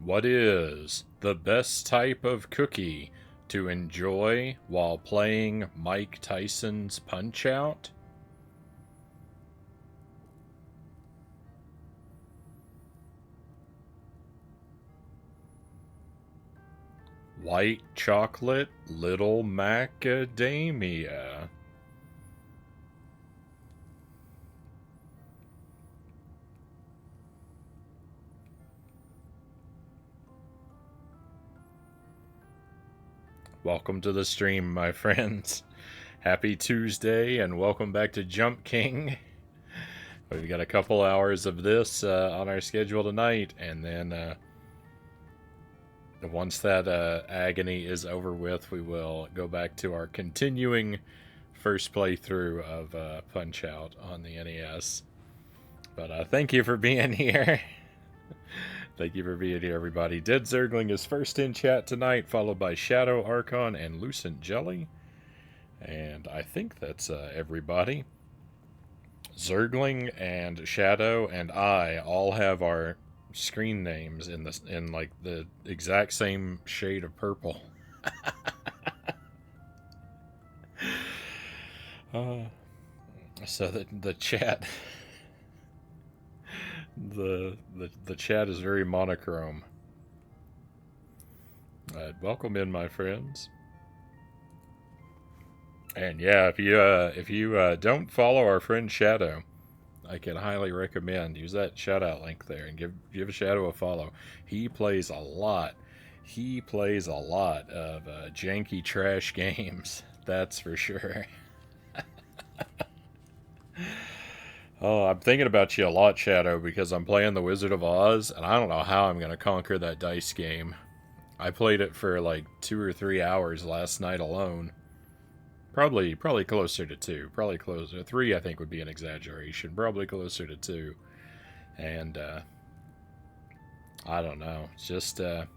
What is the best type of cookie to enjoy while playing Mike Tyson's Punch-Out? White chocolate little macadamia. Welcome to the stream, my friends. Happy Tuesday, and welcome back to Jump King. We've got a couple hours of this on our schedule tonight, and then once that agony is over with, we will go back to our continuing first playthrough of Punch-Out on the NES. But thank you for being here. Thank you for being here, everybody. Dead Zergling is first in chat tonight, followed by Shadow Archon and Lucent Jelly. And I think that's everybody. Zergling and Shadow and I all have our screen names in like the exact same shade of purple. So the chat the chat is very monochrome. Welcome in, my friends. And yeah, if you don't follow our friend Shadow, I can highly recommend use that shout out link there and give Shadow a follow. He plays a lot. He plays a lot of janky trash games. That's for sure. Oh, I'm thinking about you a lot, Shadow, because I'm playing The Wizard of Oz, and I don't know how I'm going to conquer that dice game. I played it for like 2 or 3 hours last night alone. Probably closer to 2. Probably closer. 3, I think, would be an exaggeration. Probably closer to 2. And, I don't know. Just going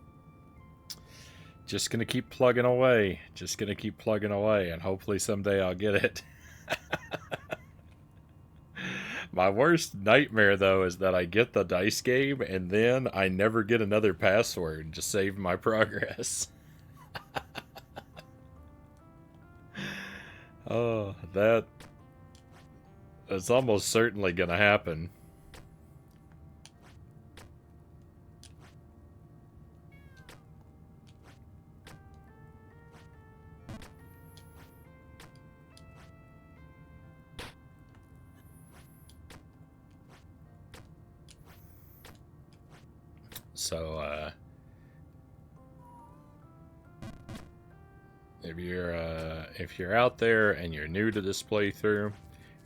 to keep plugging away. Just going to keep plugging away, and hopefully someday I'll get it. My worst nightmare, though, is that I get the dice game, and then I never get another password to save my progress. Oh, that's almost certainly gonna happen. So, if you're out there and you're new to this playthrough,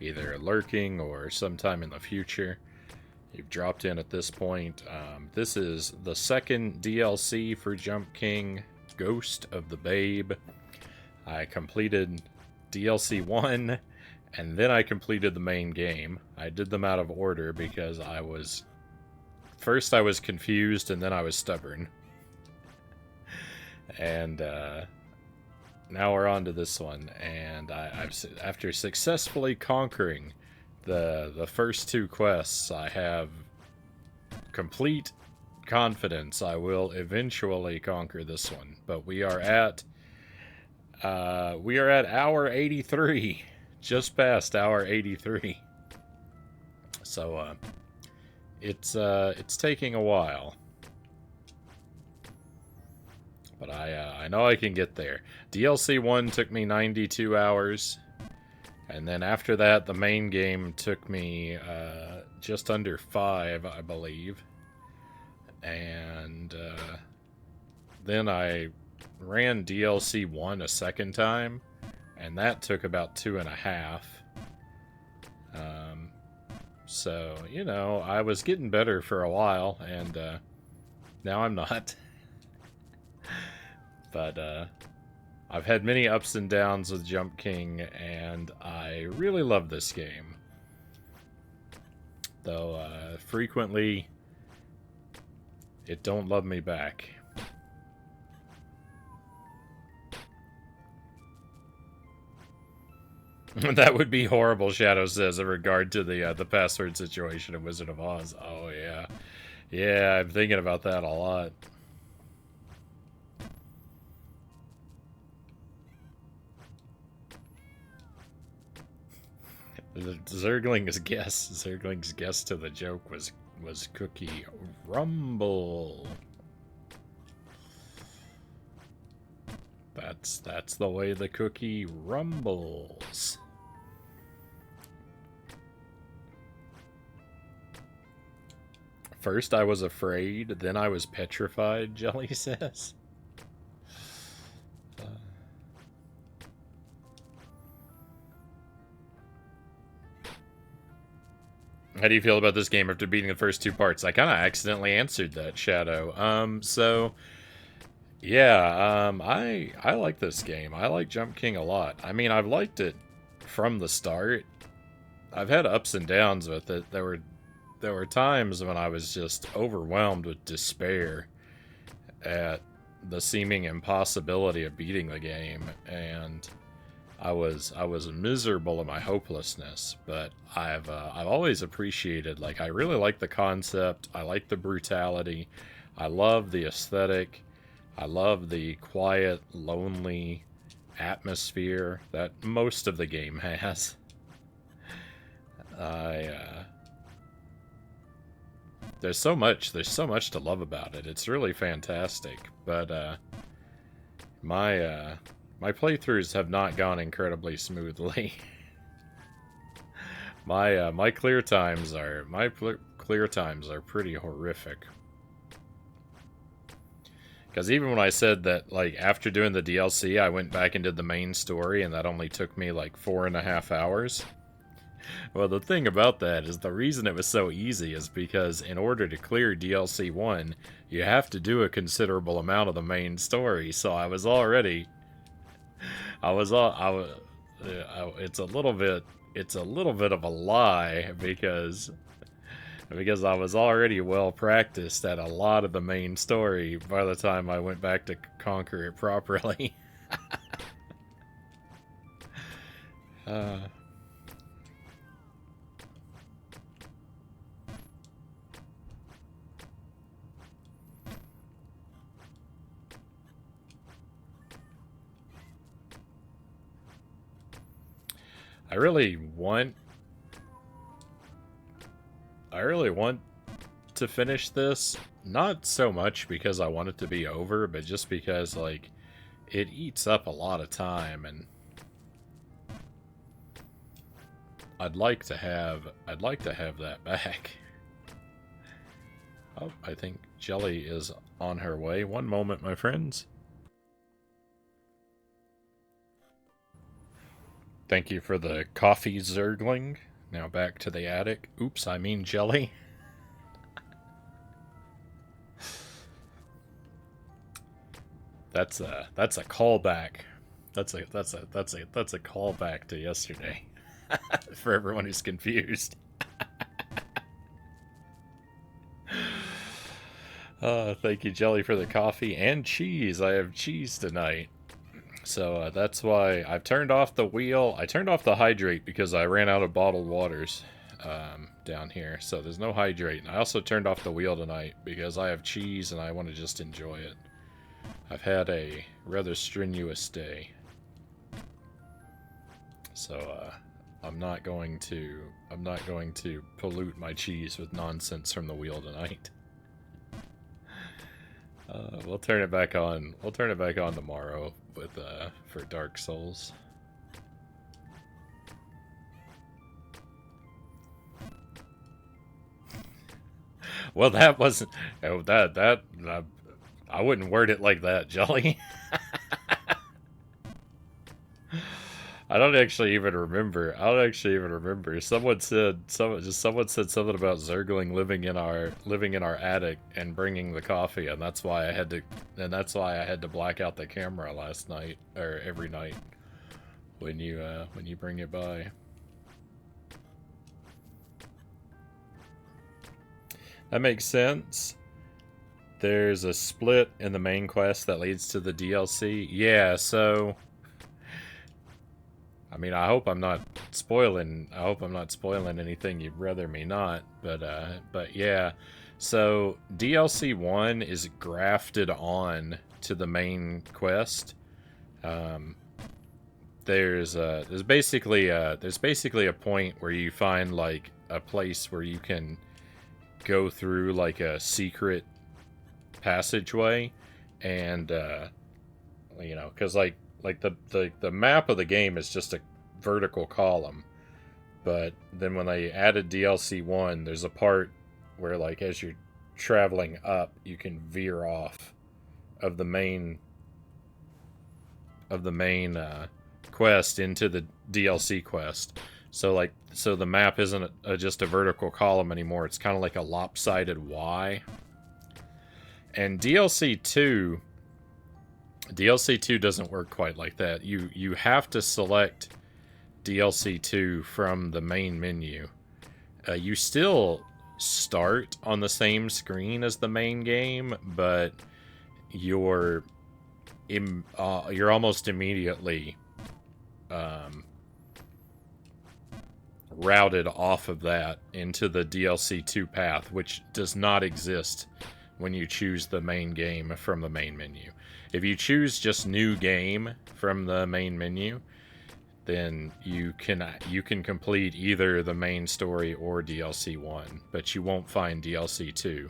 either lurking or sometime in the future, you've dropped in at this point. This is the second DLC for Jump King, Ghost of the Babe. I completed DLC 1, and then I completed the main game. I did them out of order because First I was confused, and then I was stubborn. And now we're on to this one, and after successfully conquering the first 2 quests, I have complete confidence I will eventually conquer this one. But we are at hour 83, just past hour 83. So it's taking a while, but I know I can get there. DLC 1 took me 92 hours, and then after that, the main game took me just under 5, I believe. And then I ran DLC 1 a second time, and that took about 2.5. So, you know, I was getting better for a while, and now I'm not. But I've had many ups and downs with Jump King, and I really love this game. Though frequently, it don't love me back. That would be horrible, Shadow says, in regard to the password situation in Wizard of Oz. Oh, yeah. Yeah, I'm thinking about that a lot. Zergling's guess to the joke was Cookie Rumble. That's the way the cookie rumbles. First I was afraid, then I was petrified, Jelly says. How do you feel about this game after beating the first two parts? I kind of accidentally answered that, Shadow. Yeah, I like this game. I like Jump King a lot. I mean, I've liked it from the start. I've had ups and downs with it. There were times when I was just overwhelmed with despair at the seeming impossibility of beating the game, and I was miserable in my hopelessness. But I've always appreciated, like, I really like the concept. I like the brutality. I love the aesthetic. I love the quiet, lonely atmosphere that most of the game has. There's so much to love about it. It's really fantastic. But my playthroughs have not gone incredibly smoothly. my clear times are pretty horrific. Because even when I said that, like, after doing the DLC, I went back and did the main story, and that only took me, like, 4.5 hours. Well, the thing about that is the reason it was so easy is because in order to clear DLC 1, you have to do a considerable amount of the main story. So I was already... it's a little bit of a lie because I was already well practiced at a lot of the main story by the time I went back to conquer it properly. I really want to finish this, not so much because I want it to be over, but just because, like, it eats up a lot of time, and I'd like to have that back. Oh, I think Jelly is on her way. One moment, my friends. Thank you for the coffee, Zergling. Now back to the attic. Oops, I mean Jelly. That's a callback. That's a callback to yesterday. For everyone who's confused. Thank you, Jelly, for the coffee and cheese. I have cheese tonight. So that's why I've turned off the wheel. I turned off the hydrate because I ran out of bottled waters down here. So there's no hydrate. And I also turned off the wheel tonight because I have cheese and I want to just enjoy it. I've had a rather strenuous day. So I'm not going to pollute my cheese with nonsense from the wheel tonight. We'll turn it back on. We'll turn it back on tomorrow with for Dark Souls. Well, that wasn't. Oh, I wouldn't word it like that, Jelly. I don't actually even remember. Someone said something about Zergling living in our attic and bringing the coffee, and that's why I had to black out the camera last night, or every night when you bring it by. That makes sense. There's a split in the main quest that leads to the DLC. Yeah, so I mean, I hope I'm not spoiling anything you'd rather me not, but yeah. So DLC 1 is grafted on to the main quest. there's basically a point where you find like a place where you can go through like a secret passageway, and you know, because like the map of the game is just a vertical column, but then when they added DLC 1, there's a part where like as you're traveling up, you can veer off of the main quest into the DLC quest. So the map isn't just a vertical column anymore. It's kind of like a lopsided Y. And DLC 2 doesn't work quite like that. You have to select DLC 2 from the main menu. You still start on the same screen as the main game, but you're almost immediately routed off of that into the DLC 2 path, which does not exist when you choose the main game from the main menu. If you choose just new game from the main menu, then you can complete either the main story or DLC 1, but you won't find DLC 2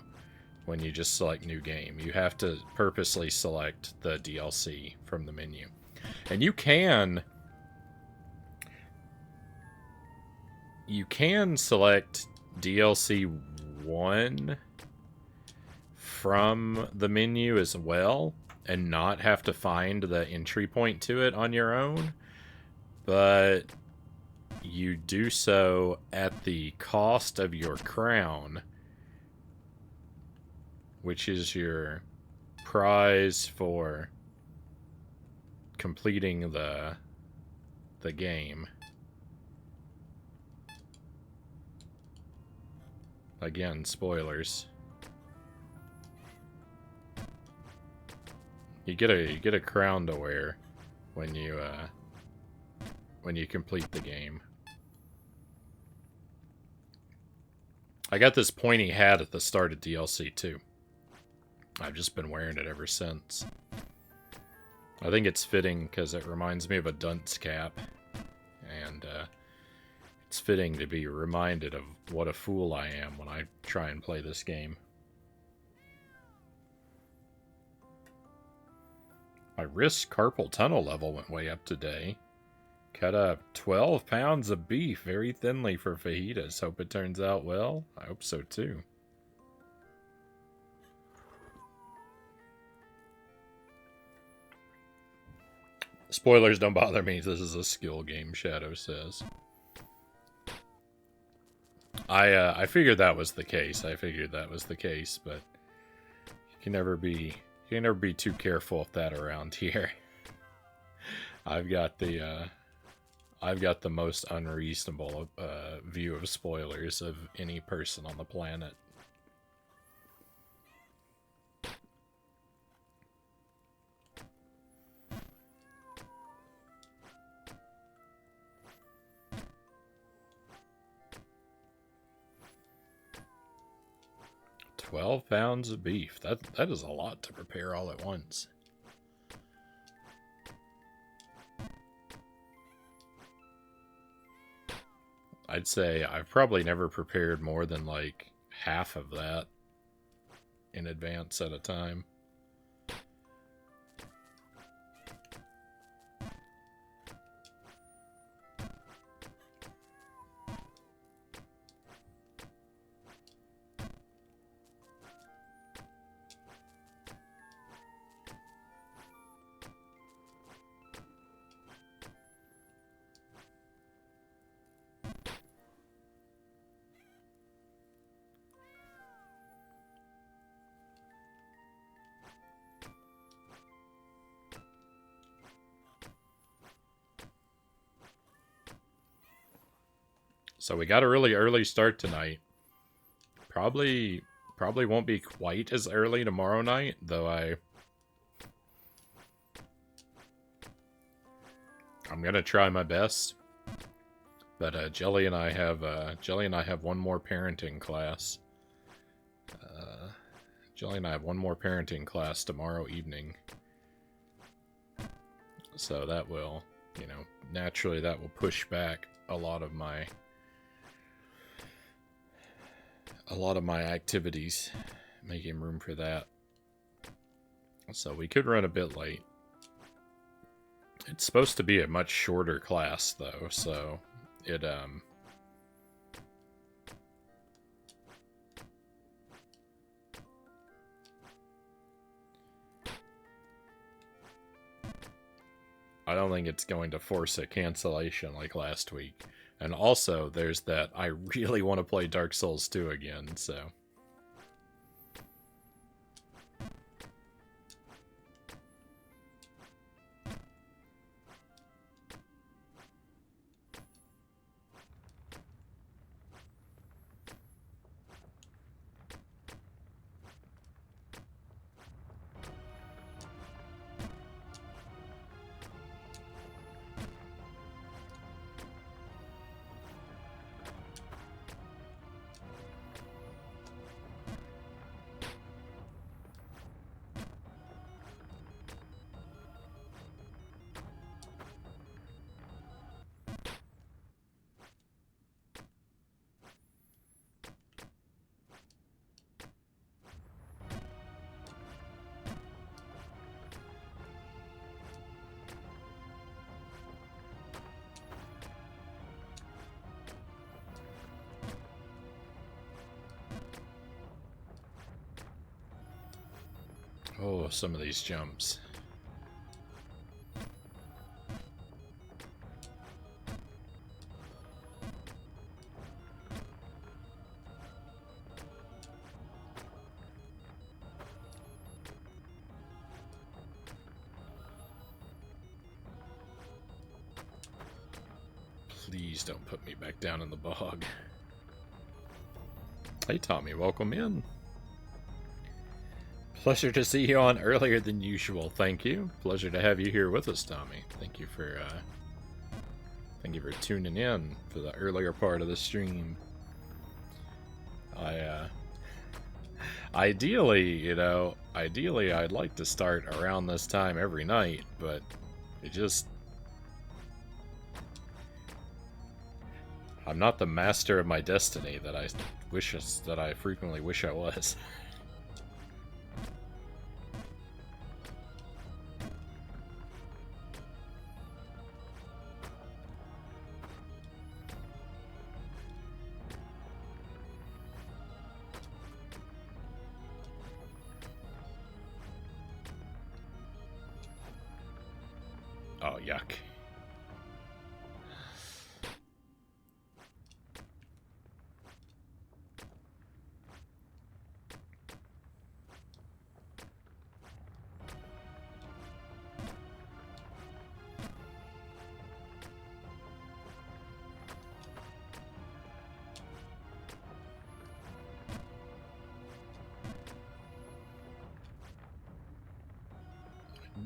when you just select new game. You have to purposely select the DLC from the menu. And you can select DLC 1 from the menu as well and not have to find the entry point to it on your own, but you do so at the cost of your crown, which is your prize for completing the game. Again, spoilers. You get a crown to wear when you complete the game. I got this pointy hat at the start of DLC 2. I've just been wearing it ever since. I think it's fitting because it reminds me of a dunce cap, and it's fitting to be reminded of what a fool I am when I try and play this game. My wrist carpal tunnel level went way up today. Cut up 12 pounds of beef very thinly for fajitas. Hope it turns out well. I hope so too. Spoilers don't bother me. This is a skill game, Shadow says. I figured that was the case. But you can never be too careful of that around here. I've got the most unreasonable view of spoilers of any person on the planet. $12 pounds of beef. That is a lot to prepare all at once. I'd say I've probably never prepared more than like half of that in advance at a time. So we got a really early start tonight. Probably won't be quite as early tomorrow night, though I'm gonna try my best. But Jelly and I have one more parenting class. Jelly and I have one more parenting class tomorrow evening. So that will you know, naturally that will push back a lot of my activities, making room for that. So we could run a bit late. It's supposed to be a much shorter class though, so it I don't think it's going to force a cancellation like last week. And also, there's that I really want to play Dark Souls 2 again, so... Oh, some of these jumps. Please don't put me back down in the bog. Hey Tommy, welcome in. Pleasure to see you on earlier than usual. Thank you. Pleasure to have you here with us, Tommy. Thank you for tuning in for the earlier part of the stream. Ideally, I'd like to start around this time every night, but I'm not the master of my destiny that I frequently wish I was. Oh, yuck.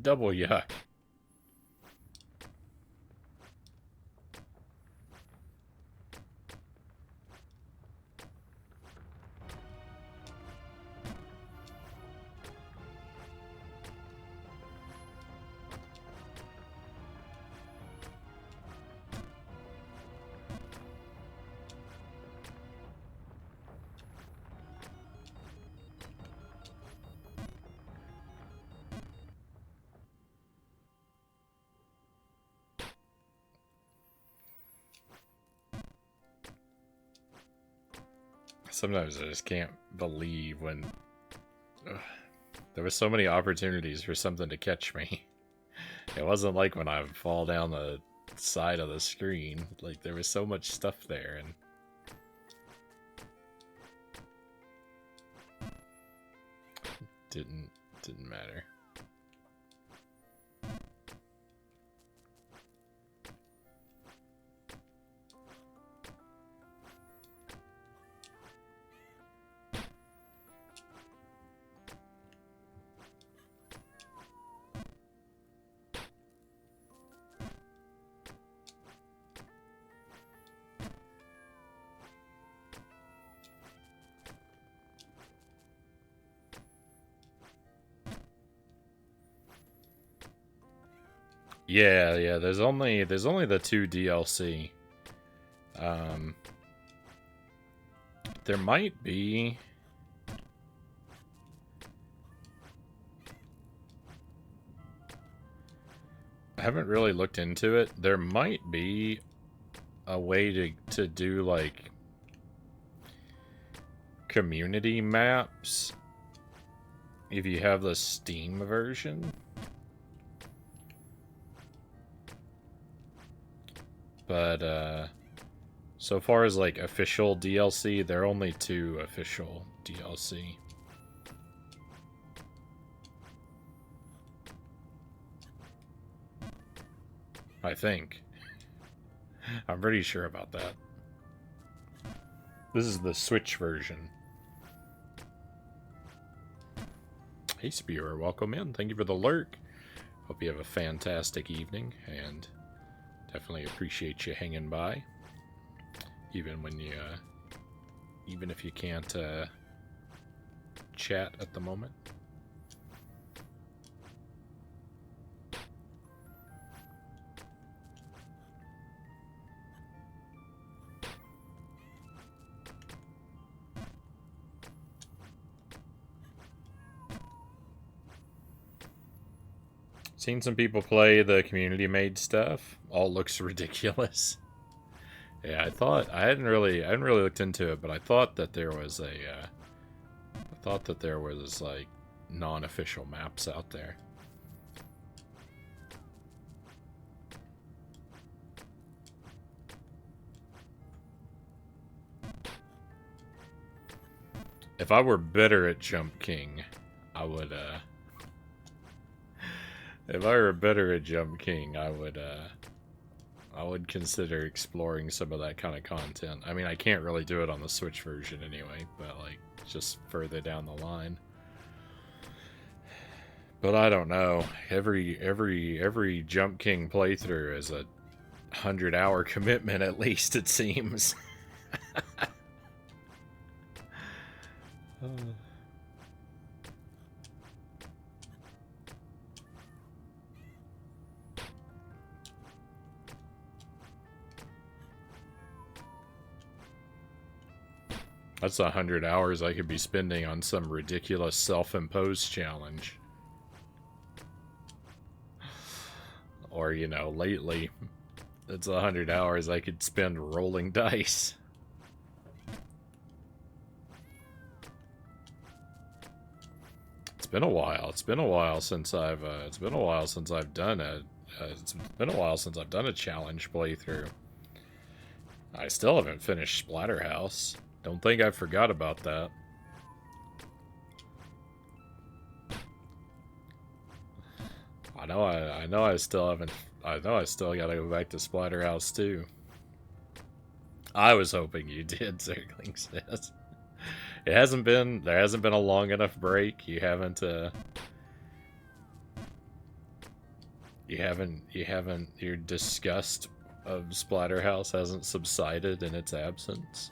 Double yuck. Sometimes I just can't believe when there was so many opportunities for something to catch me. It wasn't like when I would fall down the side of the screen. Like, there was so much stuff there, and didn't matter. Yeah. There's only the two DLC. Um, there might be. I haven't really looked into it. There might be a way to do like community maps if you have the Steam version. But so far as like official DLC, there are only two official DLC. I think. I'm pretty sure about that. This is the Switch version. Hey, Spewer, welcome in. Thank you for the lurk. Hope you have a fantastic evening, and definitely appreciate you hanging by. Even when you, even if you can't chat at the moment. Seen some people play the community-made stuff. All looks ridiculous. Yeah, I hadn't really looked into it, but I thought that there was like non-official maps out there. If I were better at Jump King, I would if I were better at Jump King, I would consider exploring some of that kind of content. I mean, I can't really do it on the Switch version anyway, but like just further down the line. But I don't know. Every Jump King playthrough is a 100-hour commitment at least, it seems. That's 100 hours I could be spending on some ridiculous self-imposed challenge. Or, you know, lately, it's 100 hours I could spend rolling dice. It's been a while. It's been a while since I've done a challenge playthrough. I still haven't finished Splatterhouse. Don't think I forgot about that. I know I still haven't. I know I still gotta go back to Splatterhouse too. I was hoping you did, Zergling says. There hasn't been a long enough break. You haven't your disgust of Splatterhouse hasn't subsided in its absence.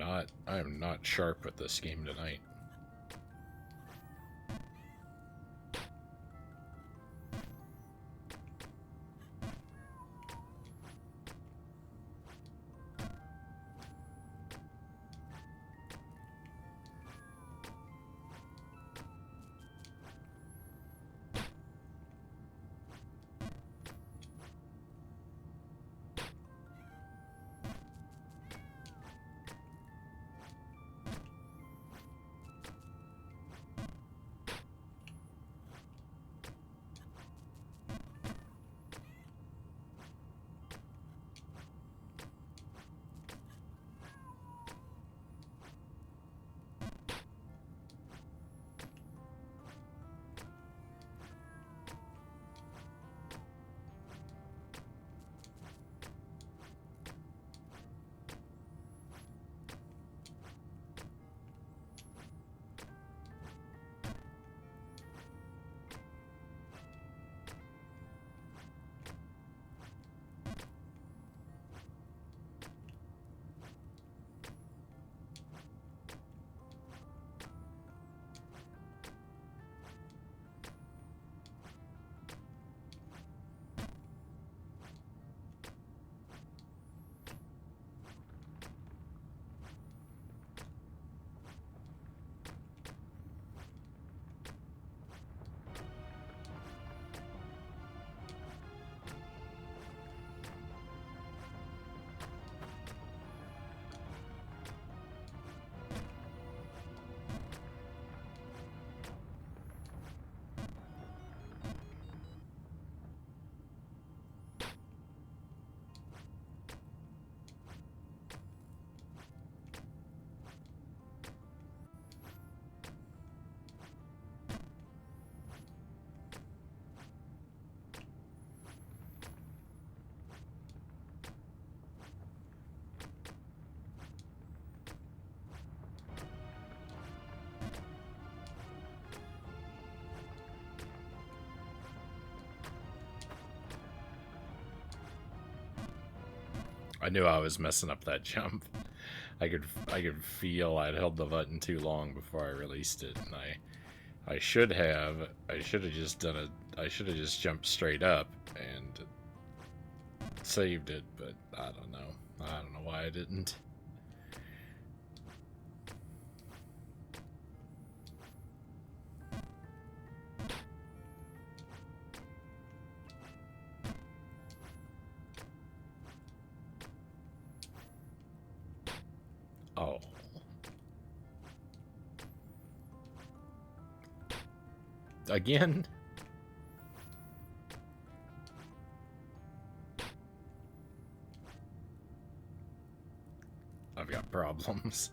I am not sharp with this game tonight. I knew I was messing up that jump. I could feel I'd held the button too long before I released it, and I should have just done it. I should have just jumped straight up and saved it, but I don't know. I don't know why I didn't. Oh. Again? I've got problems.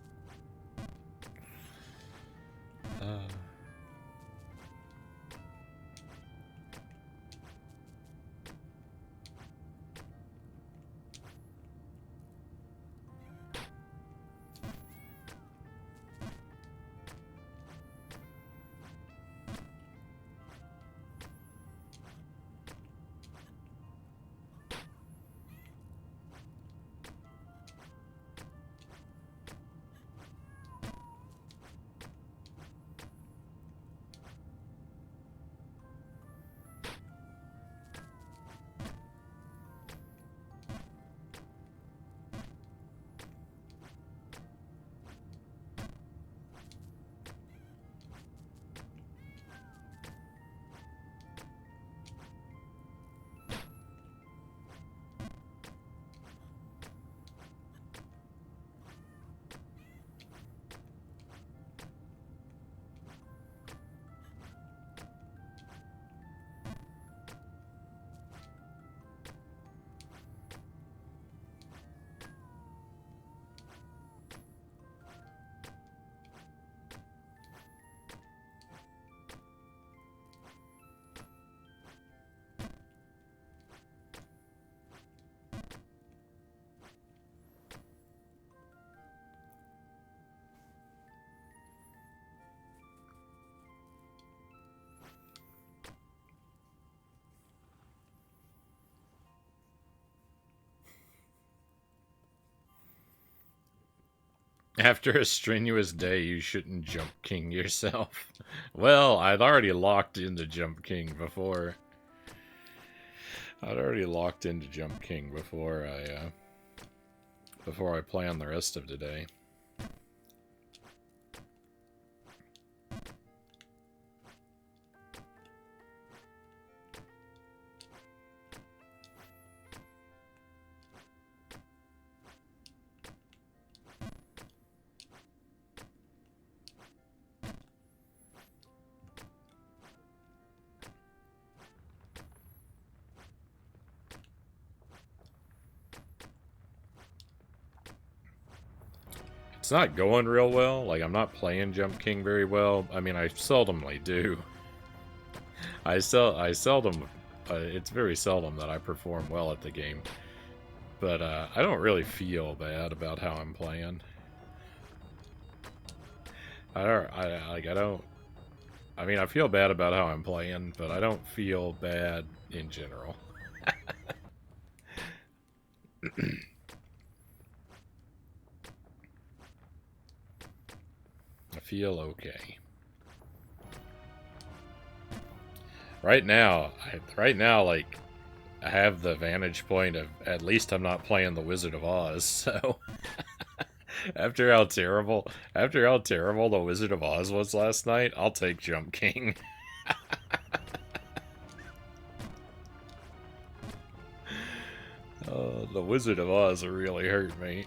After a strenuous day, you shouldn't jump king yourself. Well, I'd already locked into jump king before. I'd already locked into jump king before I planned the rest of today. It's not going real well. Like, I'm not playing Jump King very well. I mean, I seldomly do. I seldom... it's very seldom that I perform well at the game. But, I don't really feel bad about how I'm playing. I don't... I mean, I feel bad about how I'm playing, but I don't feel bad in general. I feel okay. Right now, like, I have the vantage point of at least I'm not playing the Wizard of Oz, so after how terrible the Wizard of Oz was last night, I'll take Jump King. Oh, the Wizard of Oz really hurt me.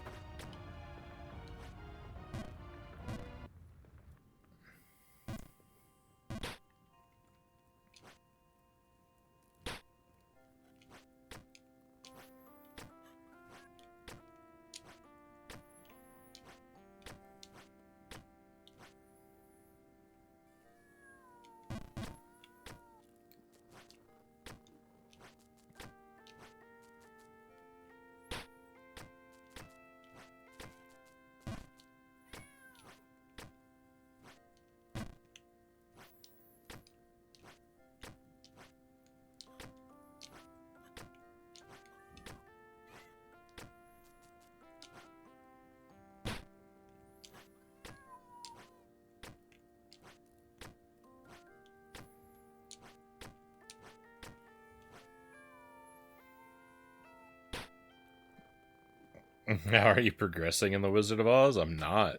How are you progressing in the Wizard of Oz? I'm not.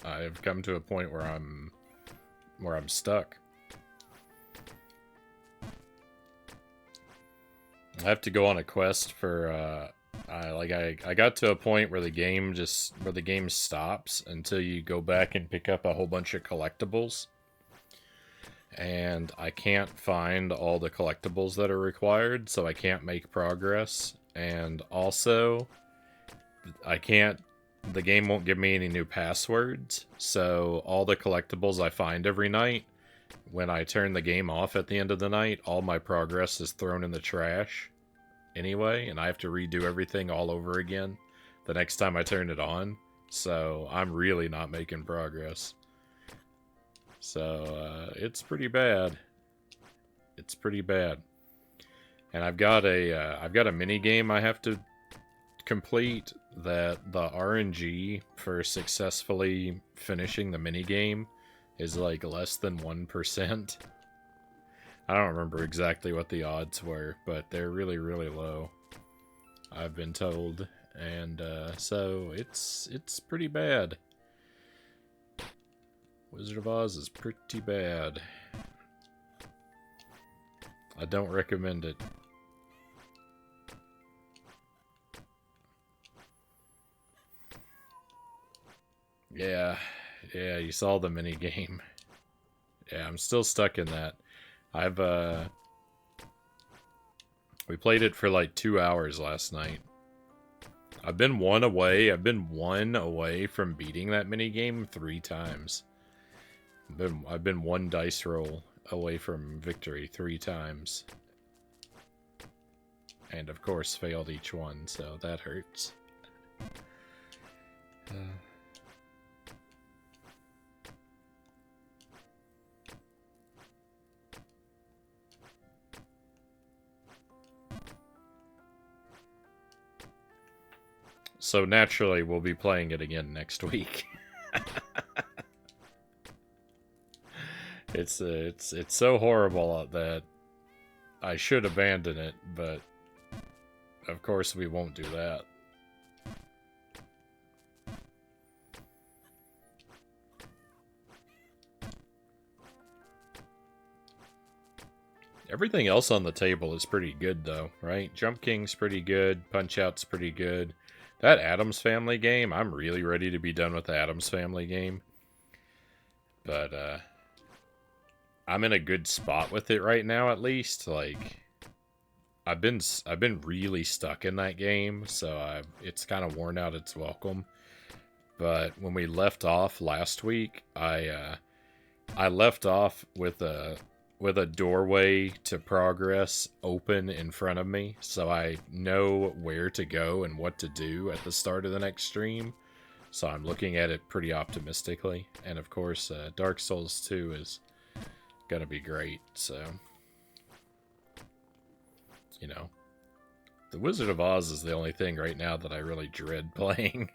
I've come to a point where I'm stuck. I have to go on a quest for I got to a point where the game stops until you go back and pick up a whole bunch of collectibles. And I can't find all the collectibles that are required, so I can't make progress. And also, the game won't give me any new passwords, so all the collectibles I find every night, when I turn the game off at the end of the night, all my progress is thrown in the trash anyway, and I have to redo everything all over again the next time I turn it on, so I'm really not making progress. So, it's pretty bad. It's pretty bad. And I've got a mini game I have to complete that the RNG for successfully finishing the minigame is like less than 1%. I don't remember exactly what the odds were, but they're really, really low, I've been told. And so it's pretty bad. Wizard of Oz is pretty bad. I don't recommend it. Yeah, you saw the mini game. Yeah, I'm still stuck in that. We played it for like 2 hours last night. I've been one away from beating that mini game 3 times. I've been one dice roll away from victory 3 times. And of course failed each one, so that hurts. So naturally, we'll be playing it again next week. It's so horrible that I should abandon it, but of course we won't do that. Everything else on the table is pretty good, though, right? Jump King's pretty good. Punch-Out's pretty good. That Addams Family game, I'm really ready to be done with the Addams Family game. But, I'm in a good spot with it right now, at least. Like, I've been really stuck in that game, so it's kind of worn out its welcome. But when we left off last week, I left off with a doorway to progress open in front of me, so I know where to go and what to do at the start of the next stream. So I'm looking at it pretty optimistically. And of course, Dark Souls 2 is gonna be great, so... You know, The Wizard of Oz is the only thing right now that I really dread playing.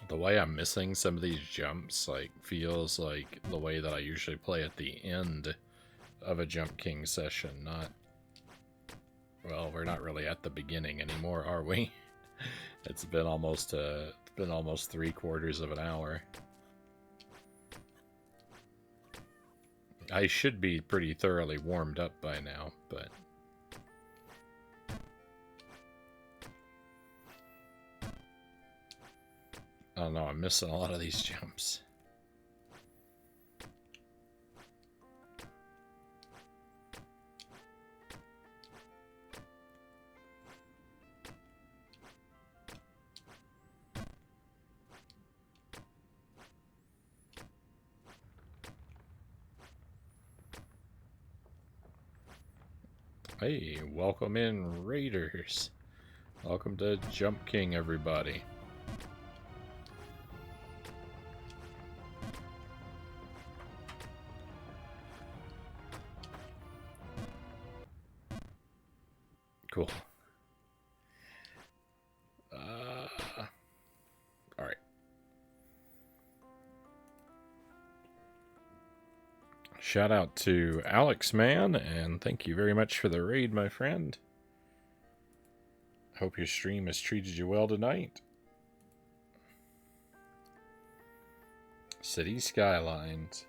The way I'm missing some of these jumps, like, feels like the way that I usually play at the end of a Jump King session, not... Well, we're not really at the beginning anymore, are we? It's been almost 3/4 of an hour. I should be pretty thoroughly warmed up by now, but... I don't know, I'm missing a lot of these jumps. Hey, welcome in, Raiders. Welcome to Jump King, everybody. Cool. Alright. Shout out to Alex Man, and thank you very much for the raid, my friend. Hope your stream has treated you well tonight. City Skylines.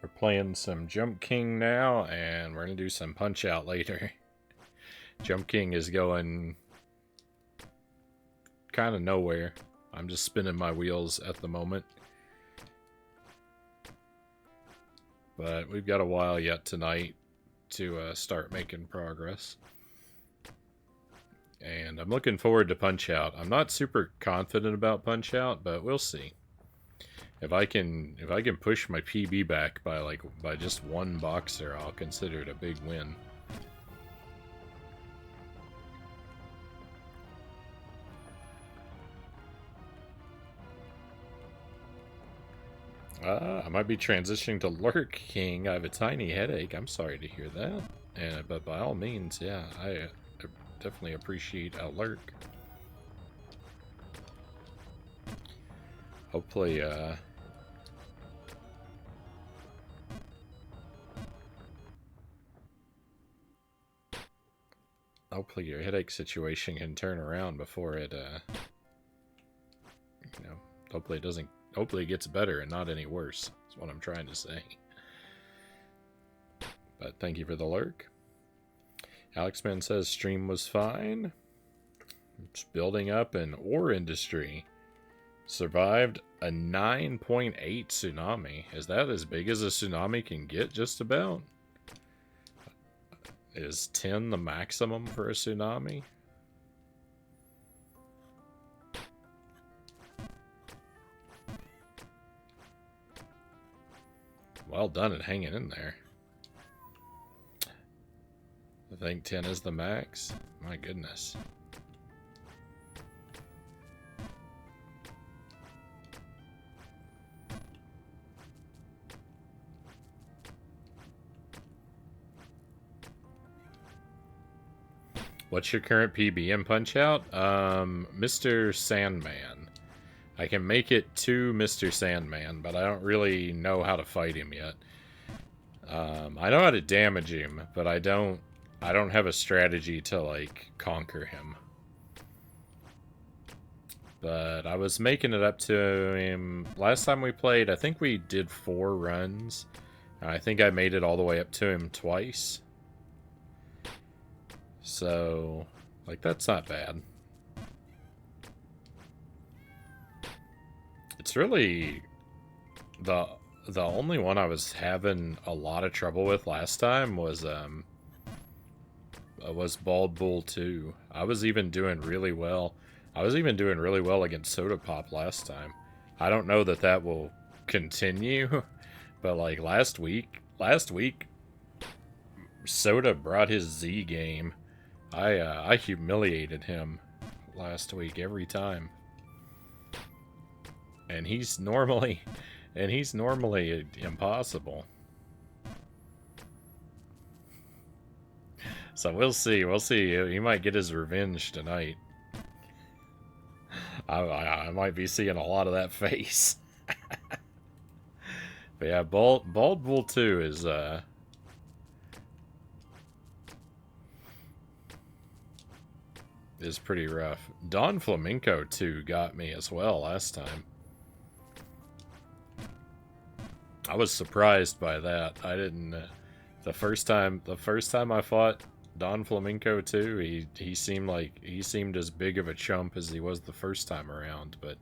We're playing some Jump King now, and we're going to do some Punch-Out later. Jump King is going kind of nowhere. I'm just spinning my wheels at the moment. But we've got a while yet tonight to start making progress. And I'm looking forward to Punch-Out. I'm not super confident about Punch-Out, but we'll see. If I can push my PB back by just one boxer, I'll consider it a big win. I might be transitioning to Lurk King. I have a tiny headache. I'm sorry to hear that. But by all means, yeah, I definitely appreciate a Lurk. Hopefully, hopefully your headache situation can turn around before it, hopefully it doesn't, hopefully it gets better and not any worse. That's what I'm trying to say. But thank you for the lurk. Alexman says stream was fine. It's building up an ore industry. Survived a 9.8 tsunami. Is that as big as a tsunami can get, just about? Is 10 the maximum for a tsunami? Well done at hanging in there. I think 10 is the max. My goodness. What's your current PB in Punch-Out? Mr. Sandman. I can make it to Mr. Sandman, but I don't really know how to fight him yet. I know how to damage him, but I don't have a strategy to, like, conquer him. But I was making it up to him. Last time we played, I think we did 4 runs. And I think I made it all the way up to him twice. So, like, that's not bad. It's really the only one I was having a lot of trouble with last time was Bald Bull 2. I was even doing really well. I was even doing really well against Soda Pop last time. I don't know that that will continue, but like last week Soda brought his Z game. I humiliated him last week every time. And he's normally impossible. So we'll see. We'll see. He might get his revenge tonight. I might be seeing a lot of that face. But yeah, Bald Bull 2 is pretty rough. Don Flamenco 2 got me as well last time. I was surprised by that. I didn't. The first time I fought Don Flamenco 2, he seemed as big of a chump as he was the first time around. But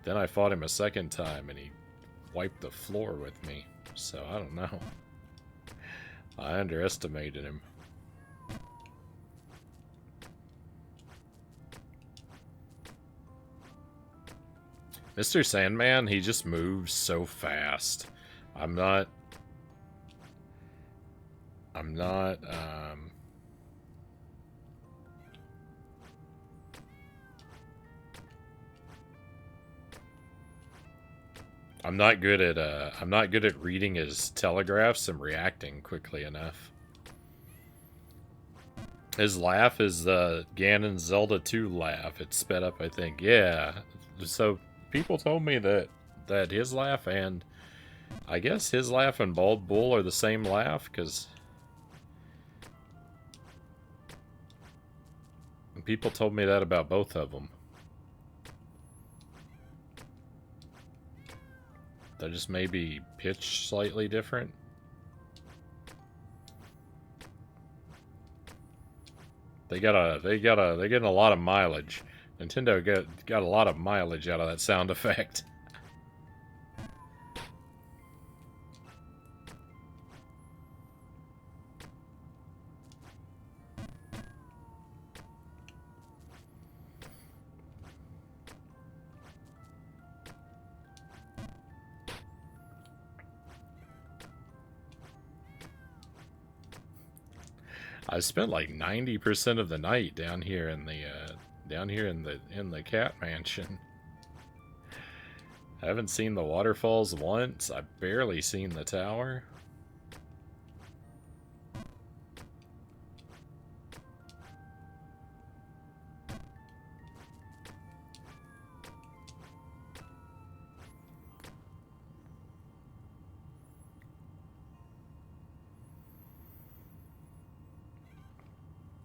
then I fought him a second time, and he wiped the floor with me. So I don't know. I underestimated him. Mr. Sandman, he just moves so fast. I'm not good at reading his telegraphs and reacting quickly enough. His laugh is the Ganon Zelda 2 laugh. It's sped up, I think. Yeah. So people told me that his laugh and I guess his laugh and Bald Bull are the same laugh, because people told me that about both of them. They're just maybe pitched slightly different. They're getting a lot of mileage. Nintendo got a lot of mileage out of that sound effect. I spent like 90% of the night down here in the cat mansion. I haven't seen the waterfalls once. I've barely seen the tower.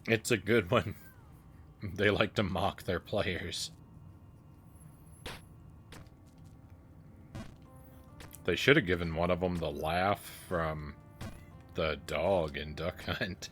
It's a good one. They like to mock their players. They should have given one of them the laugh from the dog in Duck Hunt.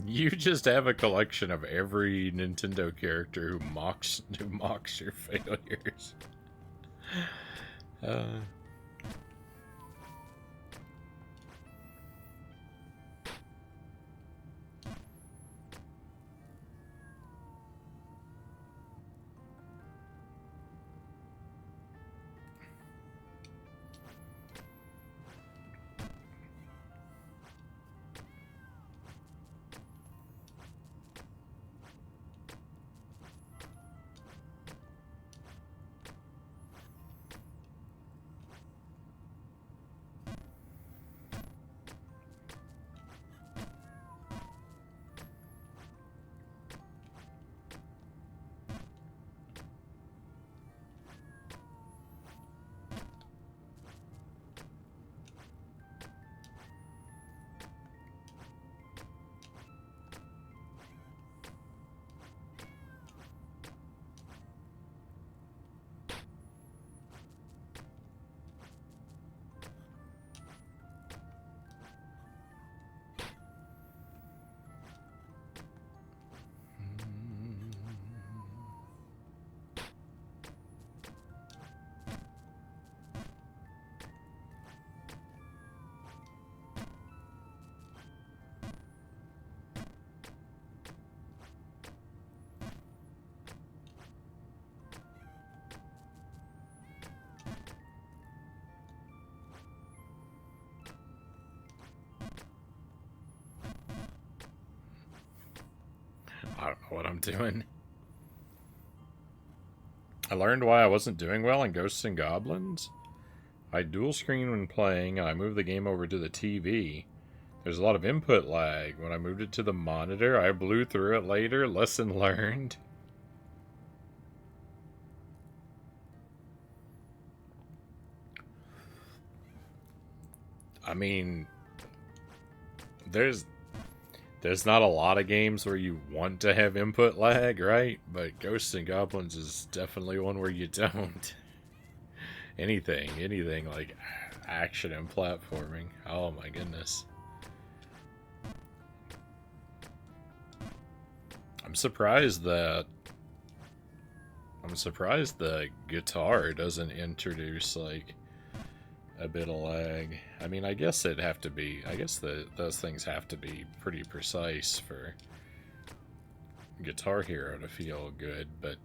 You just have a collection of every Nintendo character who mocks your failures. Uh, I don't know what I'm doing. I learned why I wasn't doing well in Ghosts and Goblins. I dual screen when playing, and I moved the game over to the TV. There's a lot of input lag. When I moved it to the monitor, I blew through it later. Lesson learned. I mean, there's not a lot of games where you want to have input lag, right? But Ghosts and Goblins is definitely one where you don't. anything like action and platforming. Oh my goodness. I'm surprised the guitar doesn't introduce like a bit of lag. I mean, I guess those things have to be pretty precise for Guitar Hero to feel good, but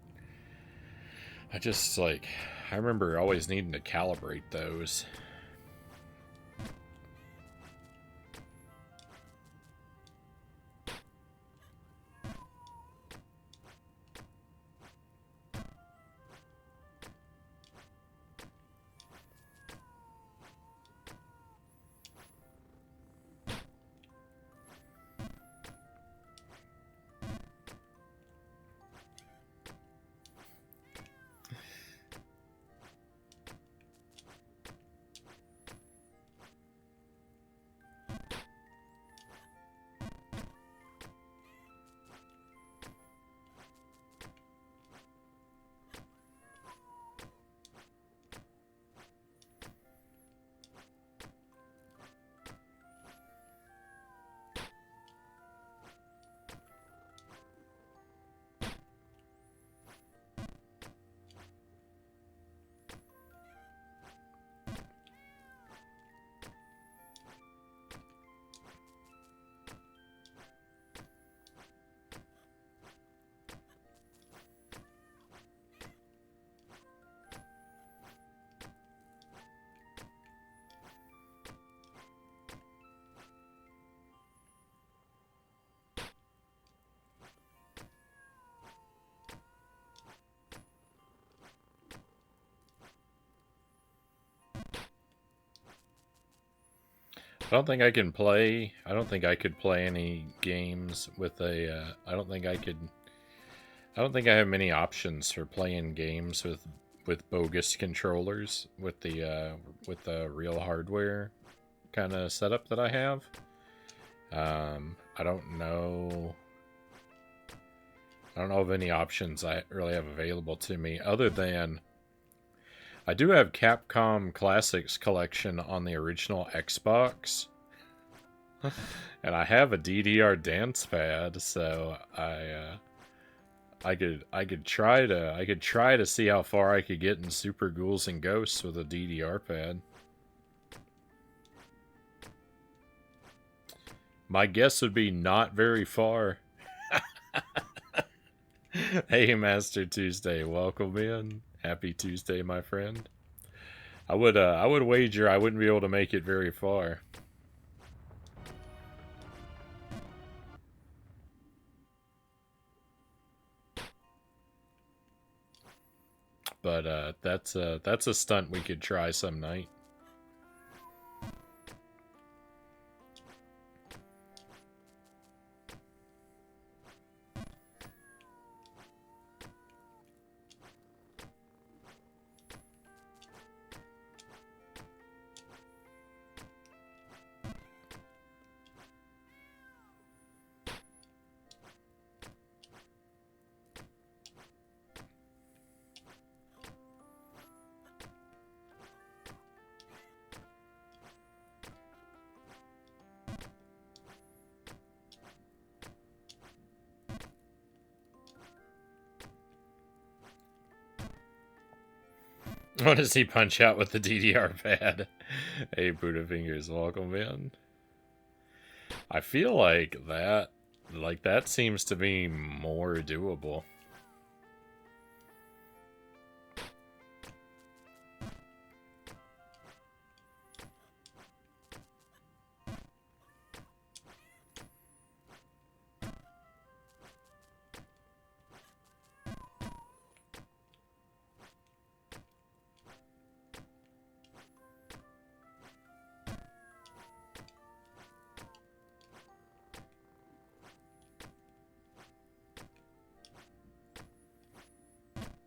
I remember always needing to calibrate those. I don't think I can play. I don't think I could play any games with a. I don't think I could. I don't think I have many options for playing games with bogus controllers with the real hardware kind of setup that I have. I don't know. I don't know of any options I really have available to me other than I do have Capcom Classics Collection on the original Xbox. And I have a DDR dance pad, so I could try to see how far I could get in Super Ghouls and Ghosts with a DDR pad. My guess would be not very far. Hey, Master Tuesday, welcome in. Happy Tuesday, my friend. I would wager I wouldn't be able to make it very far. But that's a stunt we could try some night. I want to see Punch Out with the DDR pad. Hey, Buddha Fingers, welcome in. I feel like that seems to be more doable.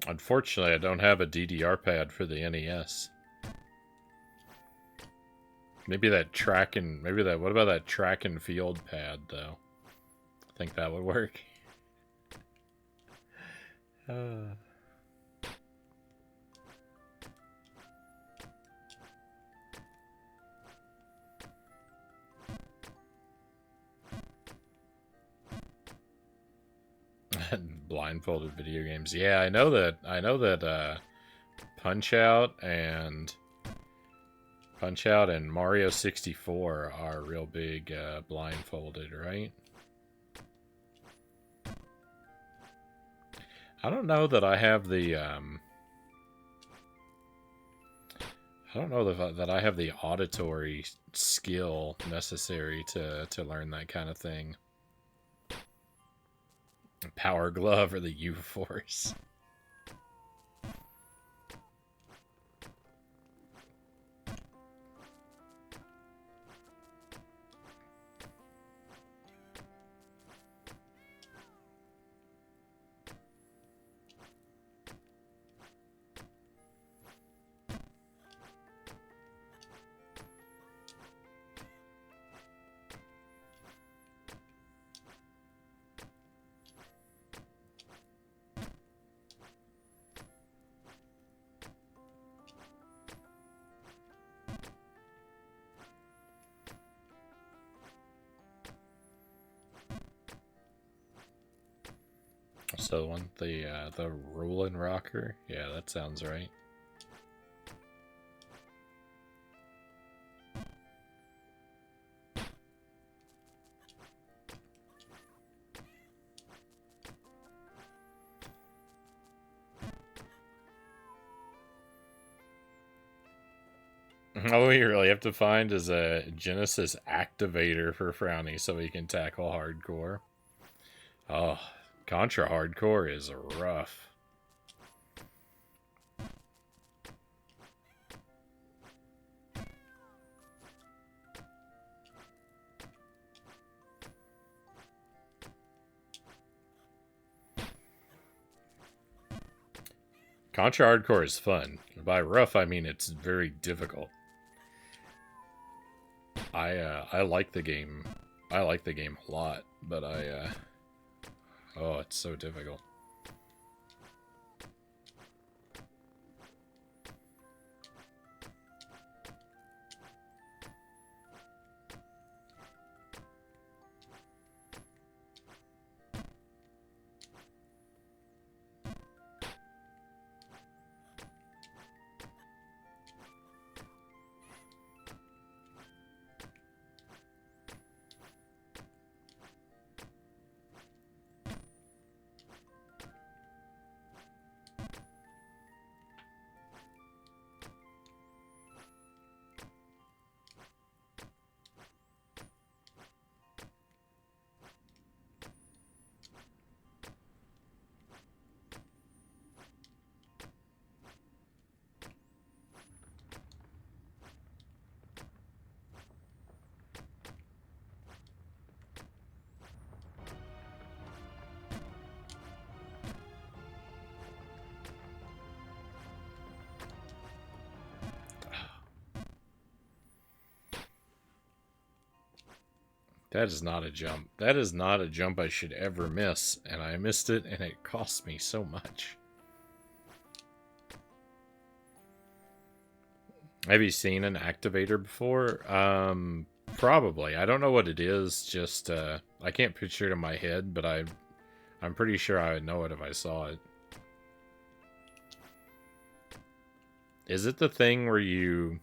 Unfortunately, I don't have a DDR pad for the NES. Maybe that what about that track and field pad, though? I think that would work. Blindfolded video games. Yeah, I know that Punch Out and Mario 64 are real big blindfolded, right? I don't know that I have the I don't know that I have the auditory skill necessary to learn that kind of thing. Power Glove or the U-Force. So the Rollin' Rocker? Yeah, that sounds right. All we really have to find is a Genesis activator for Frownie so he can tackle hardcore. Oh, Contra hardcore is rough. Contra Hardcore is fun. By rough, I mean it's very difficult. I like the game. I like the game a lot, but oh, it's so difficult. That is not a jump. That is not a jump I should ever miss, and I missed it, and it cost me so much. Have you seen an activator before? Probably. I don't know what it is, just, I can't picture it in my head, but I'm pretty sure I would know it if I saw it. Is it the thing where you...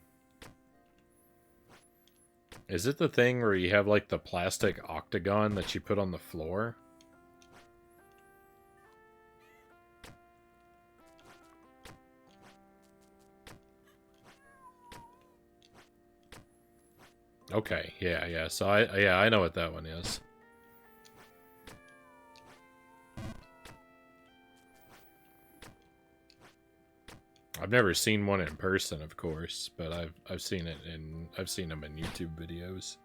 Is it the thing where you have, like, the plastic octagon that you put on the floor? Okay, yeah. So I know what that one is. I've never seen one in person, of course, but I've seen it in I've seen them in YouTube videos.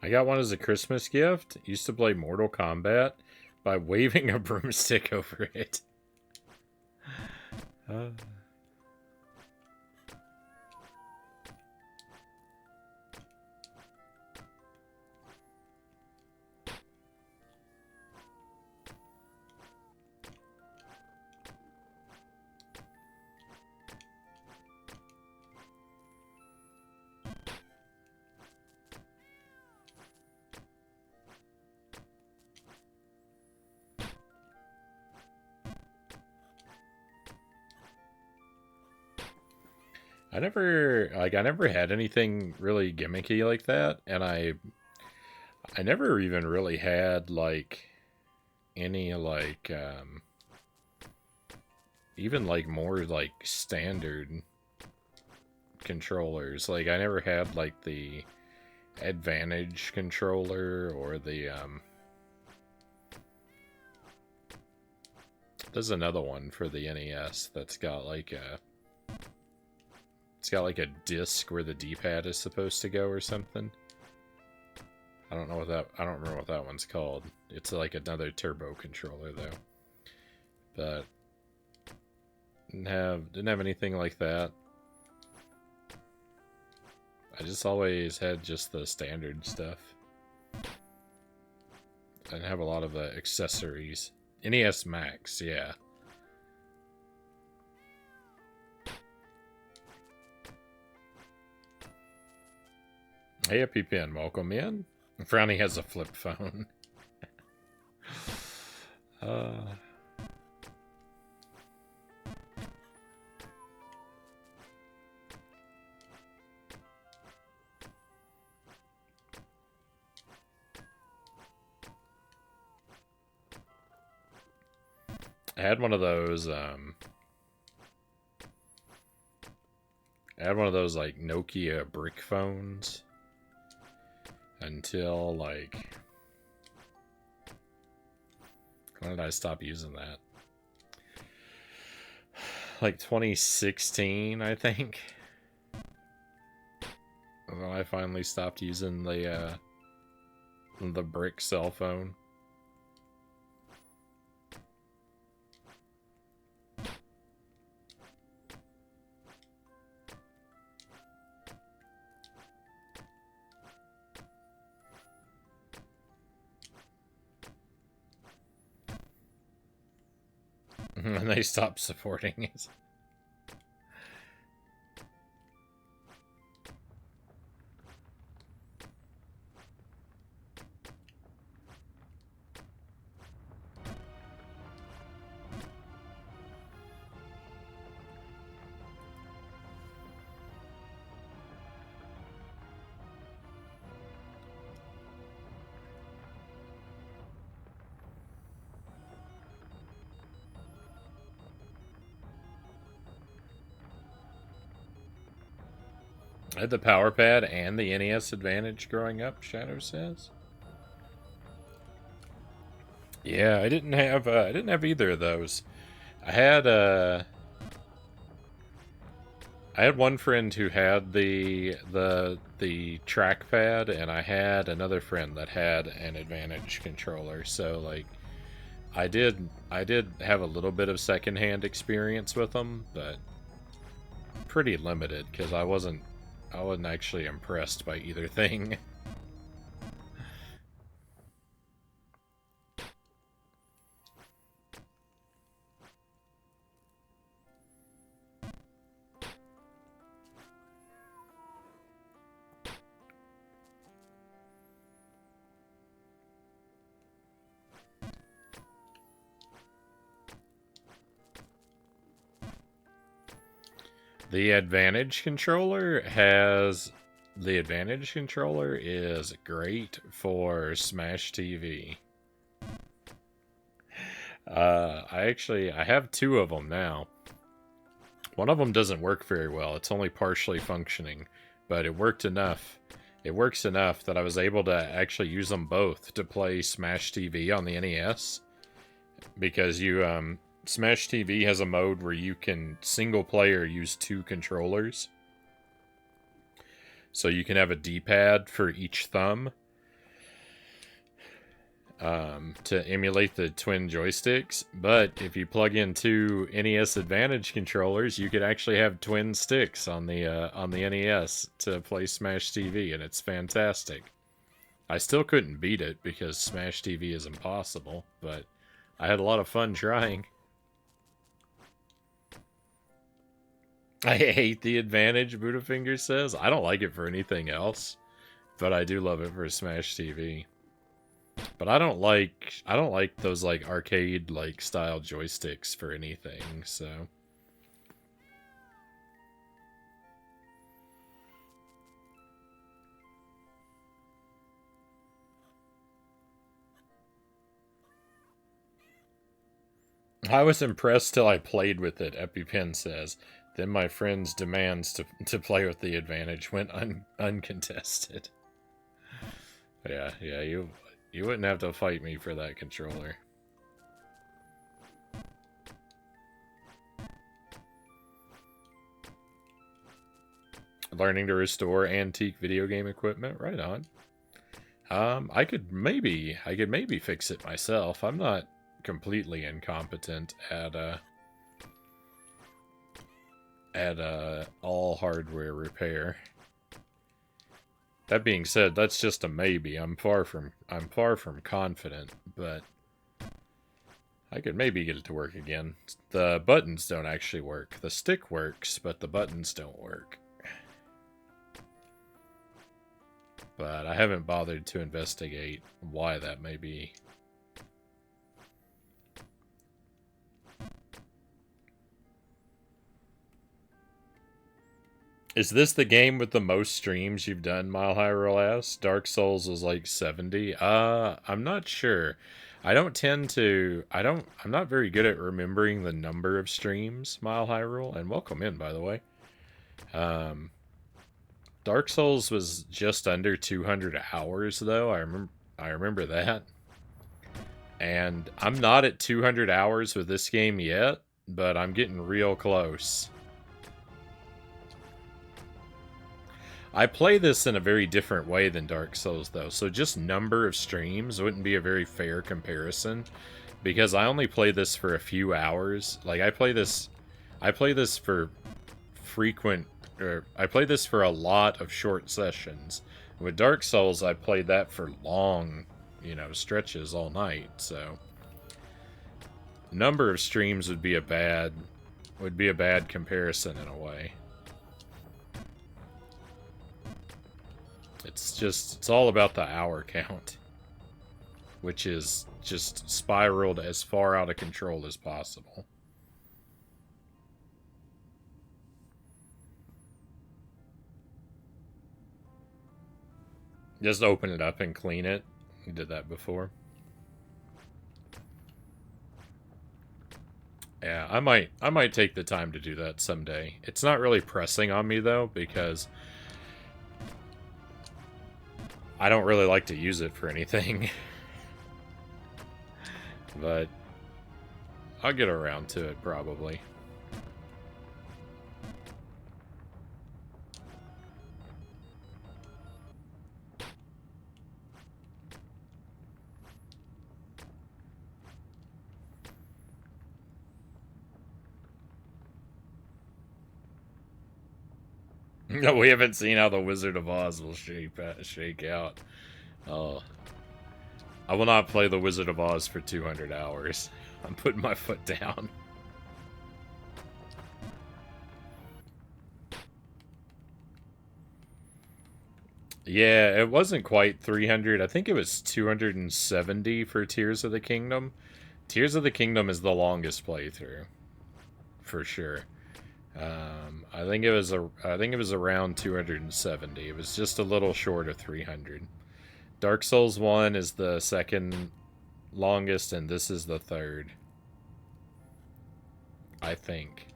I got one as a Christmas gift. Used to play Mortal Kombat by waving a broomstick over it. I never had anything really gimmicky like that, and I never even really had like any like even like more like standard controllers. Like I never had like the Advantage controller or the there's another one for the NES that's got like a it's got like a disc where the D-pad is supposed to go or something. I don't remember what that one's called. It's like another turbo controller though. But didn't have anything like that. I just always had just the standard stuff. I didn't have a lot of the accessories. NES Max, yeah. Hey, PPN, welcome in. Frownie has a flip phone. had one of those, like Nokia brick phones until like, when did I stop using that? Like 2016, I think. When I finally stopped using the brick cell phone. And they stopped supporting it. I had the Power Pad and the NES Advantage growing up, Shadow says. Yeah, I didn't have either of those. I had one friend who had the trackpad, and I had another friend that had an Advantage controller. So like, I did have a little bit of secondhand experience with them, but pretty limited because I wasn't actually impressed by either thing. The Advantage controller is great for Smash TV. I have two of them now. One of them doesn't work very well. It's only partially functioning, but it worked enough. It works enough that I was able to actually use them both to play Smash TV on the NES. Because Smash TV has a mode where you can single player use two controllers. So you can have a D-pad for each thumb to emulate the twin joysticks. But if you plug in two NES Advantage controllers, you could actually have twin sticks on the NES to play Smash TV, and it's fantastic. I still couldn't beat it because Smash TV is impossible, but I had a lot of fun trying. I hate the Advantage, Buddhafinger says. I don't like it for anything else, but I do love it for Smash TV. But I don't like those like arcade like style joysticks for anything, so I was impressed till I played with it, EpiPen says. Then my friend's demands to play with the Advantage went uncontested. Yeah, you wouldn't have to fight me for that controller. Learning to restore antique video game equipment, right on. I could maybe fix it myself. I'm not completely incompetent at all hardware repair. That being said, that's just a maybe. I'm far from confident, but I could maybe get it to work again. The buttons don't actually work. The stick works, but the buttons don't work. But I haven't bothered to investigate why that may be. Is this the game with the most streams you've done, Mile High Roll asks? Dark Souls was like 70. I'm not sure. I don't tend to. I'm not very good at remembering the number of streams. Mile High Rule, and welcome in, by the way. Um, Dark Souls was just under 200 hours, though. I remember that. And I'm not at 200 hours with this game yet, but I'm getting real close. I play this in a very different way than Dark Souls, though, so just number of streams wouldn't be a very fair comparison, because I only play this for a few hours. Like, I play this for frequent, or I play this for a lot of short sessions. With Dark Souls, I played that for long, stretches all night, so number of streams would be a bad comparison in a way. It's all about the hour count, which is just spiraled as far out of control as possible. Just open it up and clean it. We did that before. Yeah, I might take the time to do that someday. It's not really pressing on me though, because I don't really like to use it for anything. But I'll get around to it probably. No, we haven't seen how the Wizard of Oz will shake out. Oh. I will not play the Wizard of Oz for 200 hours. I'm putting my foot down. Yeah, it wasn't quite 300. I think it was 270 for Tears of the Kingdom. Tears of the Kingdom is the longest playthrough, for sure. I think it was around 270. It was just a little short of 300. Dark Souls 1 is the second longest, and this is the third, I think.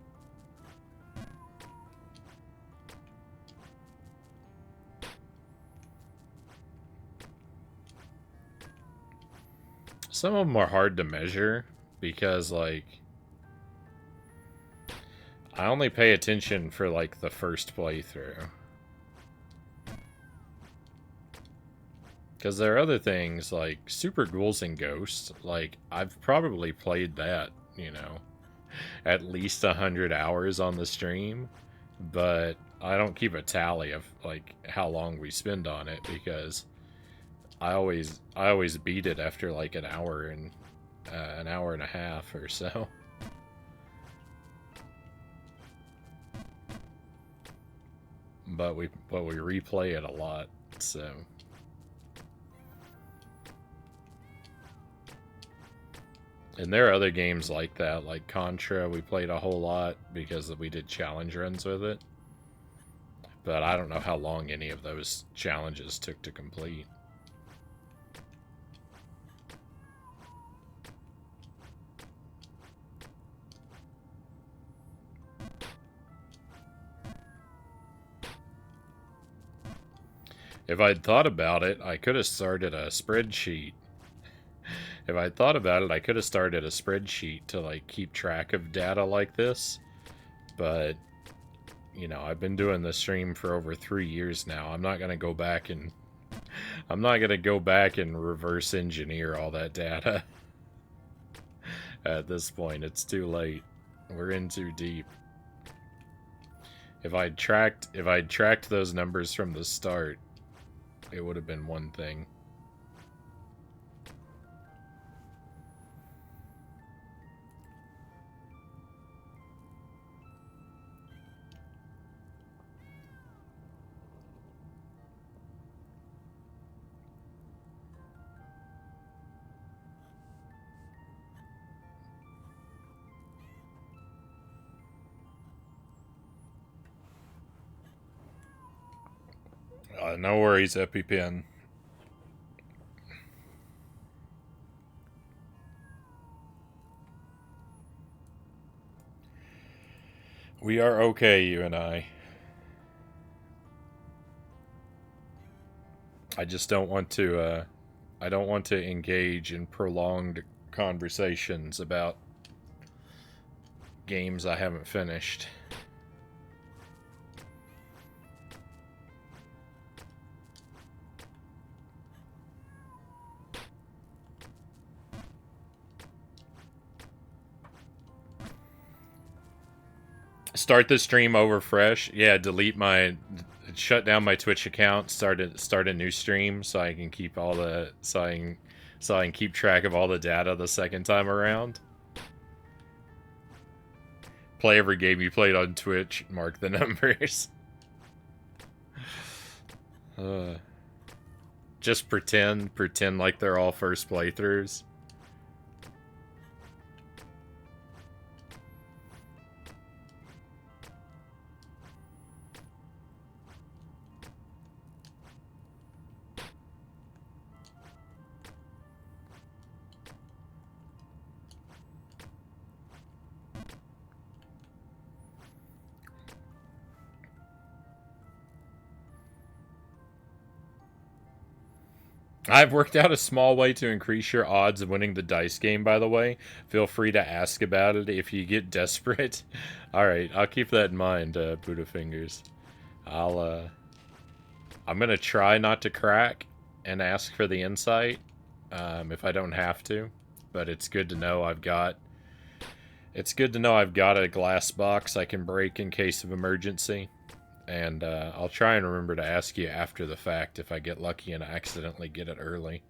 Some of them are hard to measure because, like, I only pay attention for, like, the first playthrough. Because there are other things, like Super Ghouls and Ghosts. Like, I've probably played that, at least 100 hours on the stream. But I don't keep a tally of, like, how long we spend on it, because I always beat it after, like, an hour and a half or so. But we replay it a lot, so. And there are other games like that, like Contra, we played a whole lot because we did challenge runs with it. But I don't know how long any of those challenges took to complete. If I'd thought about it, I could have started a spreadsheet. If I'd thought about it, I could have started a spreadsheet to, like, keep track of data like this. But, I've been doing this stream for over 3 years now. I'm not going to go back and reverse engineer all that data. At this point, it's too late. We're in too deep. If I'd tracked those numbers from the start, it would have been one thing. No worries, EpiPen. We are okay, you and I. I just don't want to, I don't want to engage in prolonged conversations about games I haven't finished. Start the stream over fresh. Yeah, shut down my Twitch account, start a new stream so I can keep all the so I can keep track of all the data the second time around. Play every game you played on Twitch, mark the numbers. Just pretend like they're all first playthroughs. I've worked out a small way to increase your odds of winning the dice game, by the way. Feel free to ask about it if you get desperate. Alright, I'll keep that in mind, Buddha Fingers. I'm gonna try not to crack and ask for the insight, if I don't have to. But it's good to know I've got... It's good to know I've got a glass box I can break in case of emergency. And I'll try and remember to ask you after the fact if I get lucky and accidentally get it early.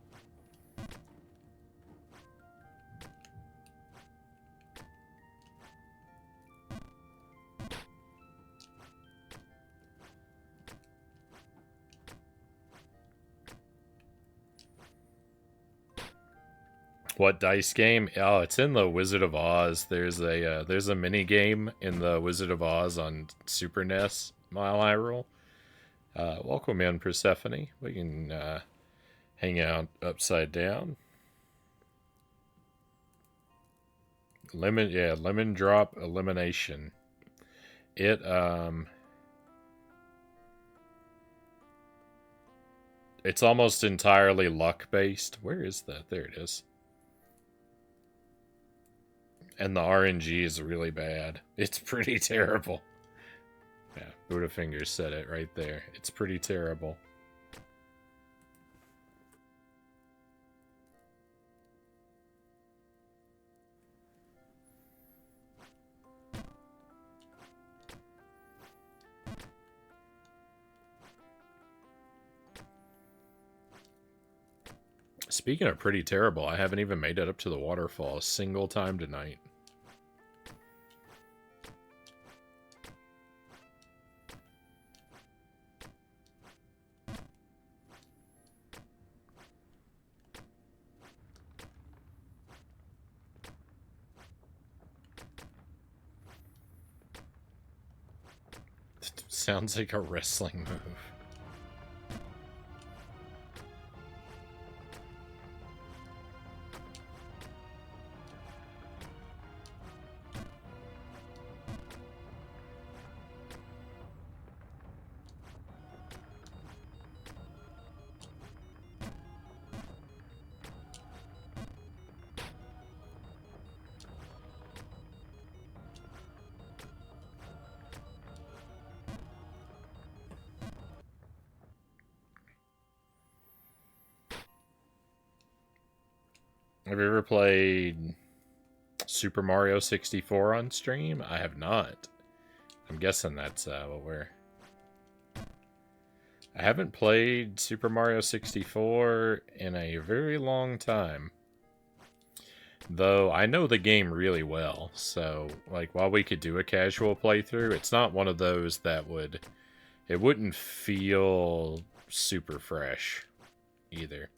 What dice game? Oh, it's in the Wizard of Oz. There's a mini game in the Wizard of Oz on Super NES. Mile High Roll. Welcome in, Persephone. We can hang out upside down. Lemon drop elimination. It's almost entirely luck based. Where is that? There it is. And the RNG is really bad. It's pretty terrible. Yeah, Buddha Fingers said it right there. It's pretty terrible. Speaking of pretty terrible, I haven't even made it up to the waterfall a single time tonight. Sounds like a wrestling move. Have you ever played Super Mario 64 on stream? I have not. I'm guessing that's what we're... I haven't played Super Mario 64 in a very long time. Though I know the game really well, so like while we could do a casual playthrough, it's not one of those that would... It wouldn't feel super fresh either.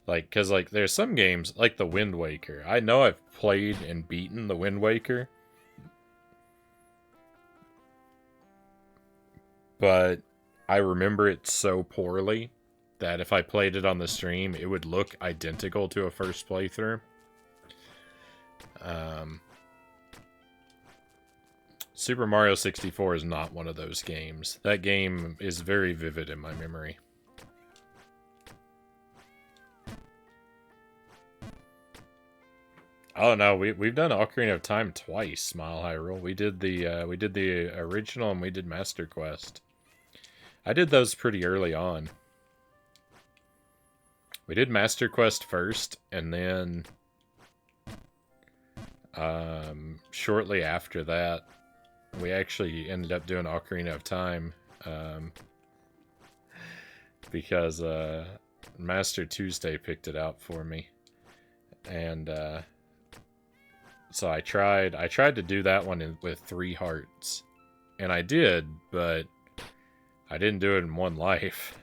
Like, because, like, there's some games, like the Wind Waker. I know I've played and beaten the Wind Waker. But I remember it so poorly that if I played it on the stream, it would look identical to a first playthrough. Super Mario 64 is not one of those games. That game is very vivid in my memory. Oh no, we've done Ocarina of Time twice, Mile High Rule. We did the original and we did Master Quest. I did those pretty early on. We did Master Quest first, and then shortly after that, we actually ended up doing Ocarina of Time because Master Tuesday picked it out for me, and so I tried to do that one with 3 hearts, and I did, but I didn't do it in one life.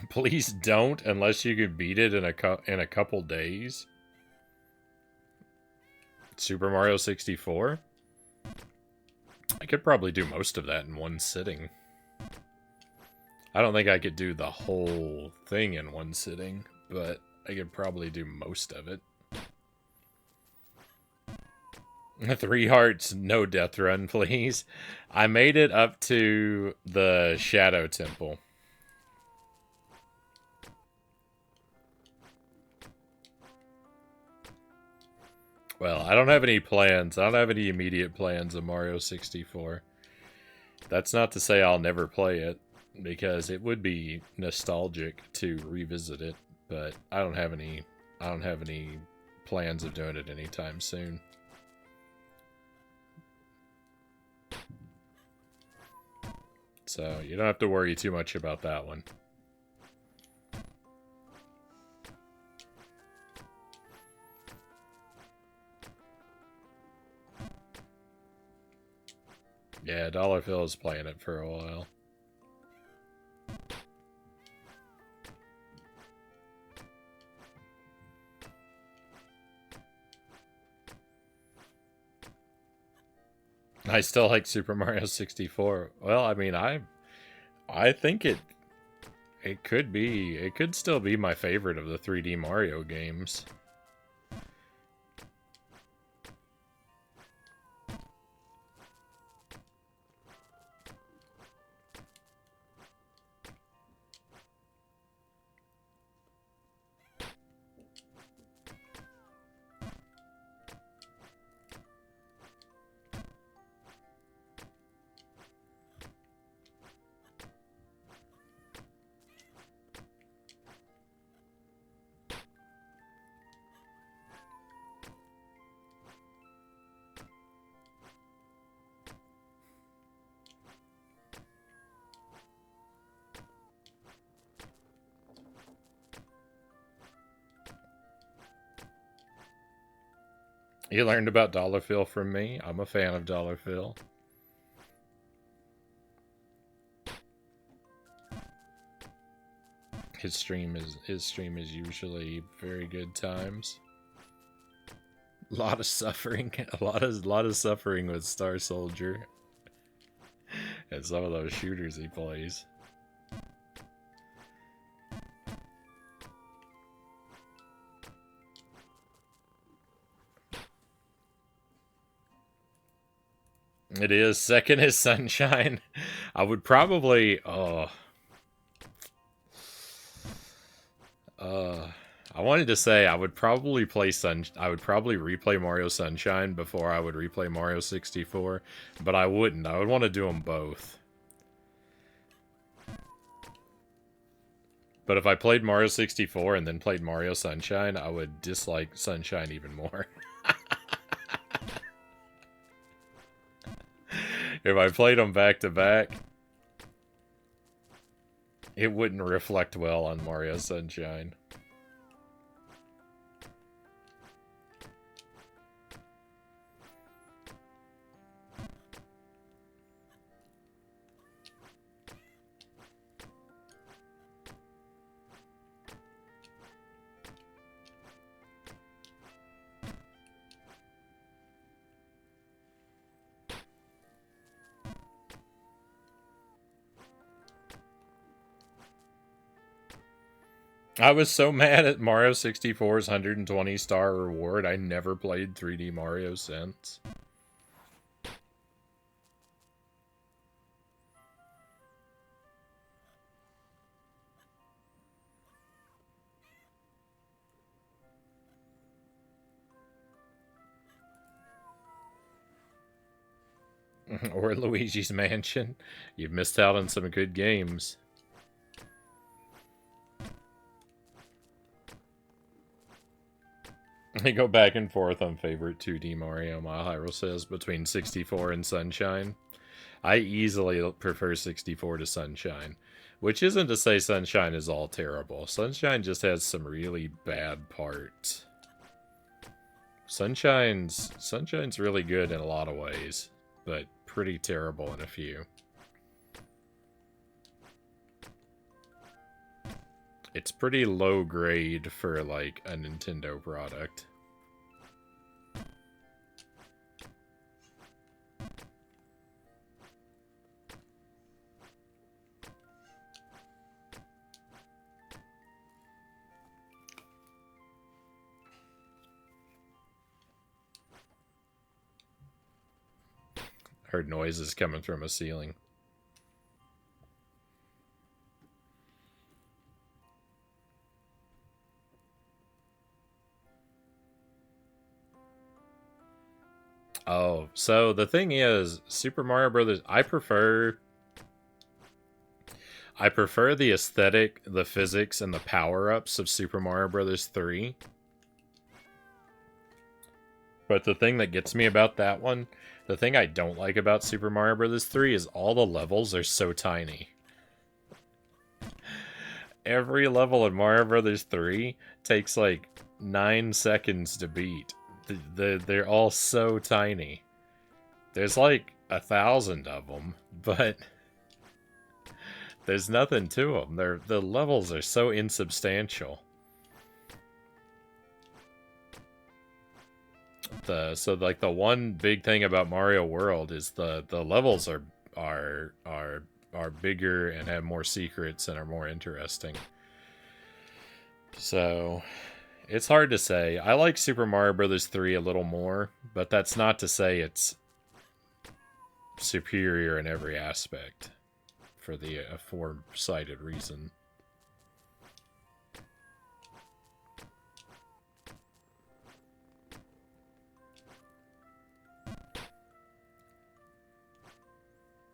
Please don't, unless you could beat it in a couple days. Super Mario 64? I could probably do most of that in one sitting. I don't think I could do the whole thing in one sitting, but I could probably do most of it. 3 hearts, no death run, please. I made it up to the Shadow Temple. Well, I don't have any plans. I don't have any immediate plans of Mario 64. That's not to say I'll never play it, because it would be nostalgic to revisit it, but I don't have any plans of doing it anytime soon. So, you don't have to worry too much about that one. Yeah, Dollar Phil is playing it for a while. I still like Super Mario 64. Well, I mean, I think it could still be my favorite of the 3D Mario games. You learned about Dollar Phil from me. I'm a fan of Dollar Phil. His stream is usually very good times. A lot of suffering, a lot of suffering with Star Soldier, and some of those shooters he plays. It is. Second is Sunshine. I would probably... I wanted to say I would probably I would probably replay Mario Sunshine before I would replay Mario 64, but I wouldn't. I would want to do them both. But if I played Mario 64 and then played Mario Sunshine, I would dislike Sunshine even more. If I played them back to back, it wouldn't reflect well on Mario Sunshine. I was so mad at Mario 64's 120-star reward. I never played 3D Mario since. Or Luigi's Mansion. You've missed out on some good games. I go back and forth on favorite 2D Mario, My Hyrule says, between 64 and Sunshine. I easily prefer 64 to Sunshine. Which isn't to say Sunshine is all terrible. Sunshine just has some really bad parts. Sunshine's really good in a lot of ways, but pretty terrible in a few. It's pretty low grade for, like, a Nintendo product. Heard noises coming from a ceiling. Oh, so the thing is, Super Mario Brothers, I prefer the aesthetic, the physics, and the power-ups of Super Mario Brothers 3. But the thing that gets me about that one, the thing I don't like about Super Mario Brothers 3 is all the levels are so tiny. Every level in Mario Brothers 3 takes like 9 seconds to beat. They're all so tiny. There's like 1,000 of them, but there's nothing to them. The levels are so insubstantial. So like the one big thing about Mario World is the levels are bigger and have more secrets and are more interesting. So it's hard to say. I like Super Mario Brothers 3 a little more, but that's not to say it's superior in every aspect for the aforementioned reason.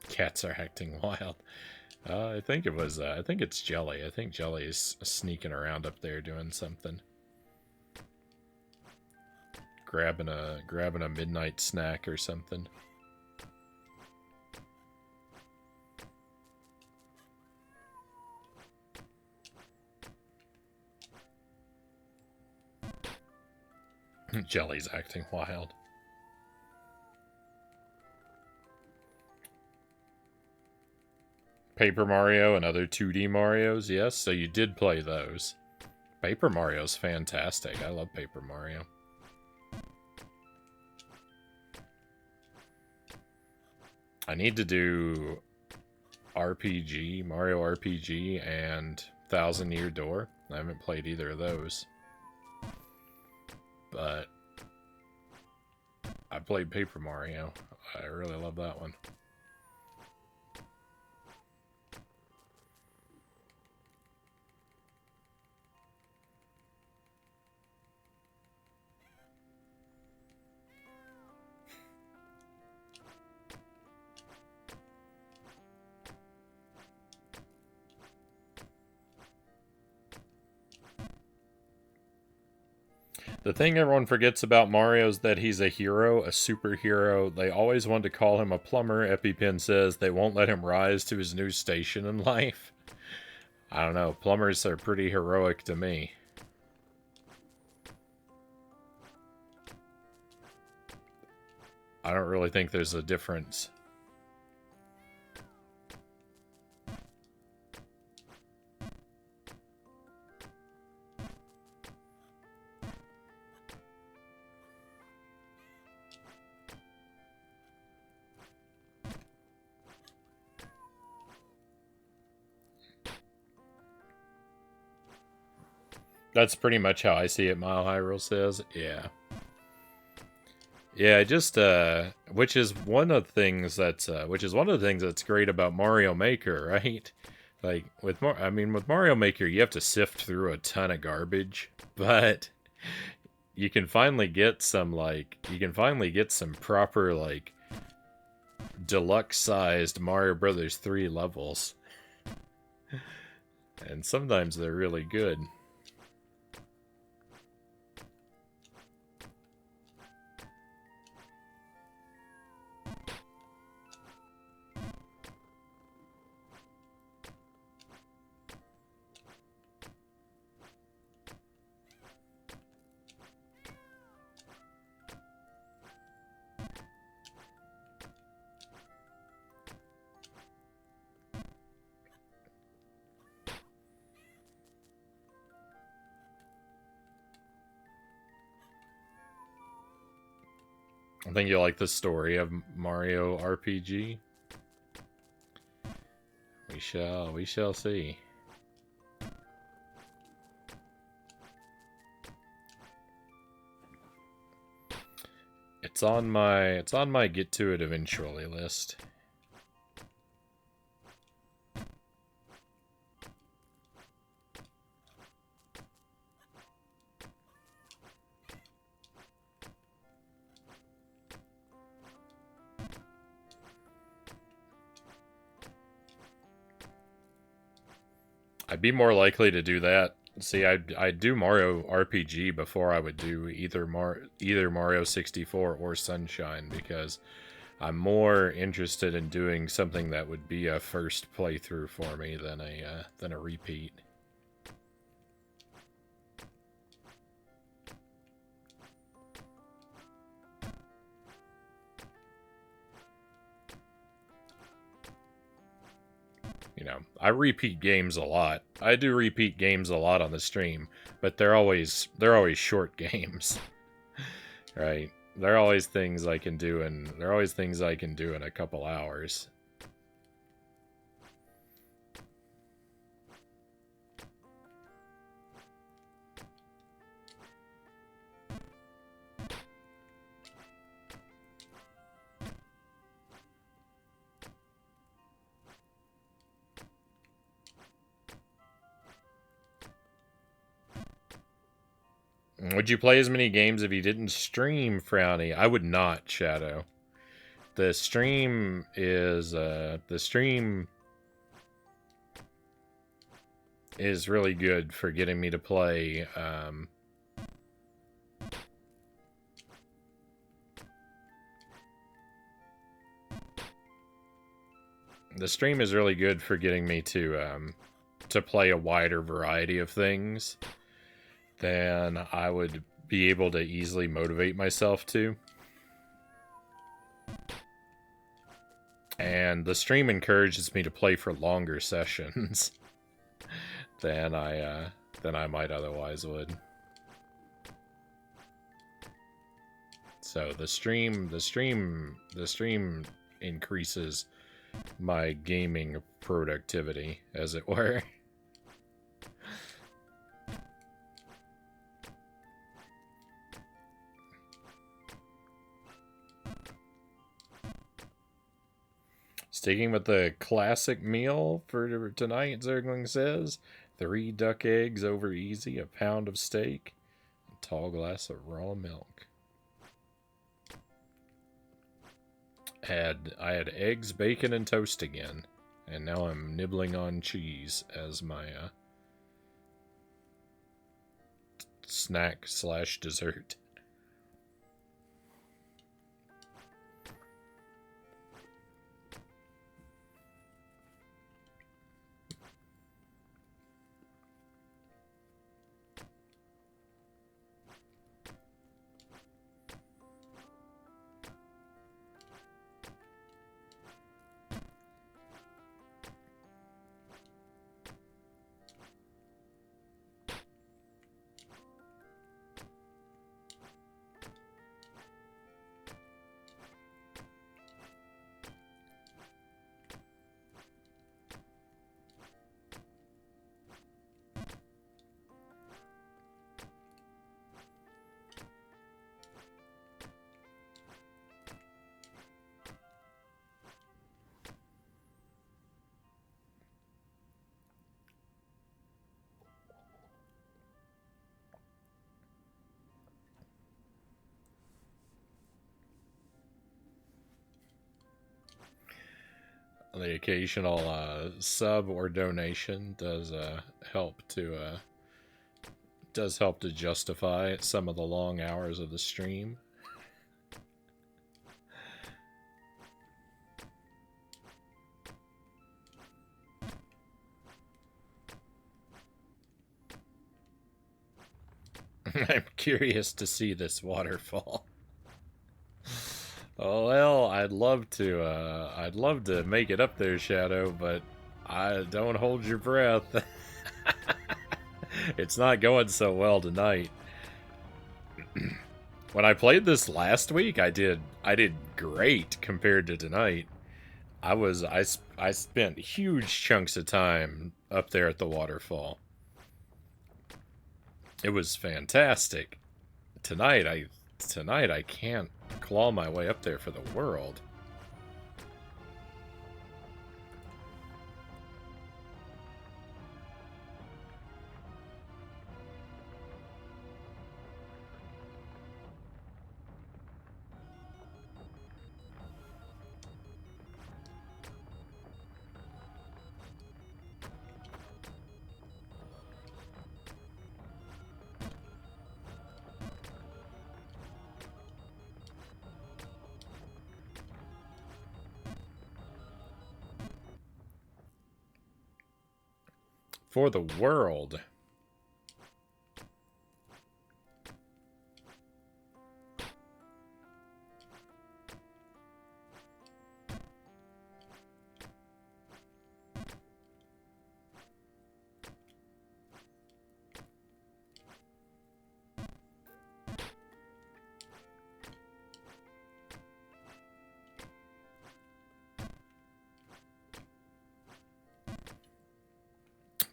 Cats are acting wild. I think it was. I think it's Jelly. I think Jelly is sneaking around up there doing something, grabbing a midnight snack or something. Jelly's acting wild. Paper Mario and other 2D Marios, yes, so you did play those. Paper Mario's fantastic. I love Paper Mario. I need to do RPG, Mario RPG, and Thousand Year Door. I haven't played either of those. But I played Paper Mario. I really love that one. The thing everyone forgets about Mario is that he's a hero, a superhero. They always want to call him a plumber. EpiPen says they won't let him rise to his new station in life. I don't know. Plumbers are pretty heroic to me. I don't really think there's a difference. That's pretty much how I see it, Mile Hyrule says. Yeah. Yeah, just which is one of the things that's great about Mario Maker, right? Like with Mario Maker, you have to sift through a ton of garbage, but you can finally get some proper like deluxe sized Mario Brothers 3 levels. And sometimes they're really good. I think you like the story of Mario RPG. We shall see. It's on my get to it eventually list. I'd be more likely to do that. See, I'd do Mario RPG before I would do either Mario 64 or Sunshine, because I'm more interested in doing something that would be a first playthrough for me than a repeat. You know, I repeat games a lot. I do repeat games a lot on the stream, but they're always short games. Right? They're always things I can do in a couple hours. Would you play as many games if you didn't stream, Frownie? I would not, Shadow. The stream is really good for getting me to play. The stream is really good for getting me to play a wider variety of things than I would be able to easily motivate myself to. And the stream encourages me to play for longer sessions than I might otherwise would. So the stream increases my gaming productivity, as it were. Sticking with the classic meal for tonight, Zergling says. 3 duck eggs over easy, a pound of steak, a tall glass of raw milk. I had eggs, bacon, and toast again, and now I'm nibbling on cheese as my snack / dessert. The occasional sub or donation does help to justify some of the long hours of the stream. I'm curious to see this waterfall. Oh well, I'd love to make it up there, Shadow, but I don't hold your breath. It's not going so well tonight. When I played this last week, I did great compared to tonight. I spent huge chunks of time up there at the waterfall. It was fantastic. Tonight I can't claw my way up there for the world. For the world.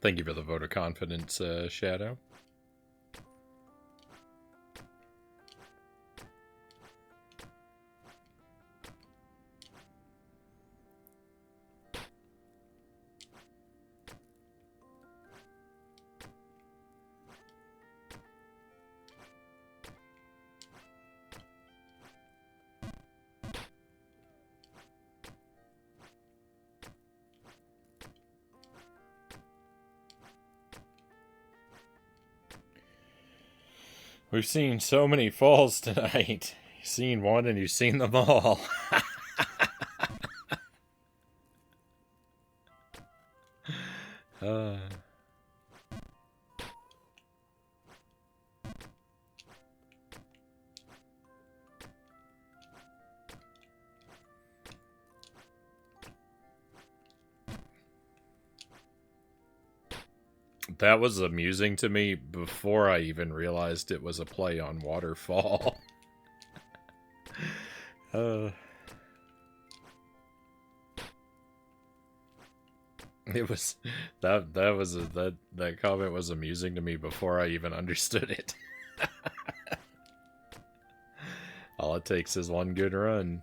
Thank you for the vote of confidence, Shadow. We've seen so many falls tonight. You've seen one and you've seen them all. That was amusing to me before I even realized it was a play on waterfall. It was that comment was amusing to me before I even understood it. All it takes is one good run.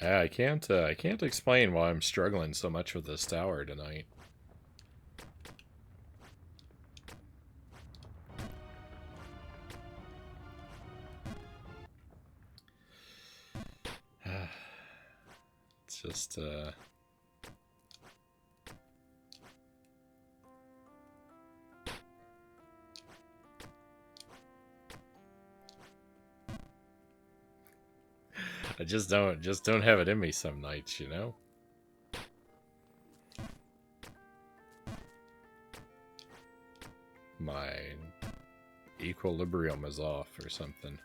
Yeah, I can't explain why I'm struggling so much with this tower tonight. It's just I just don't have it in me some nights, you know? My equilibrium is off or something.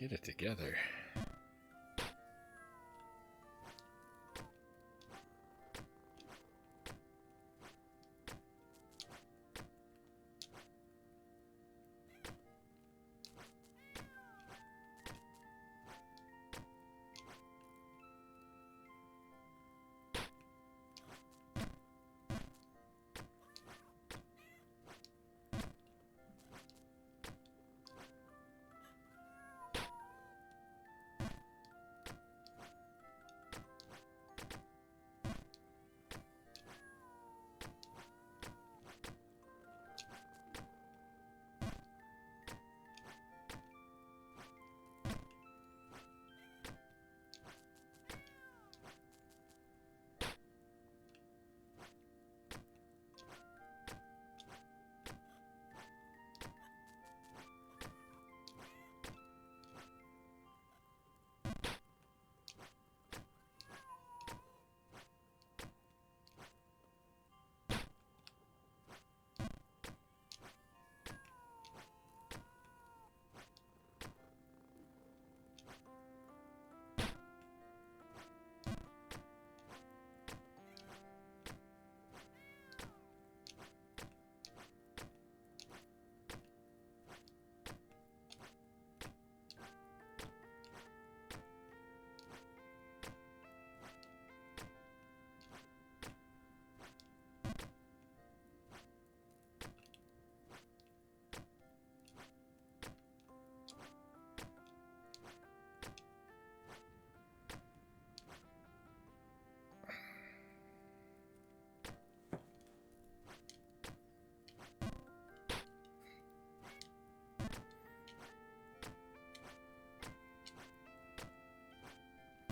Get it together.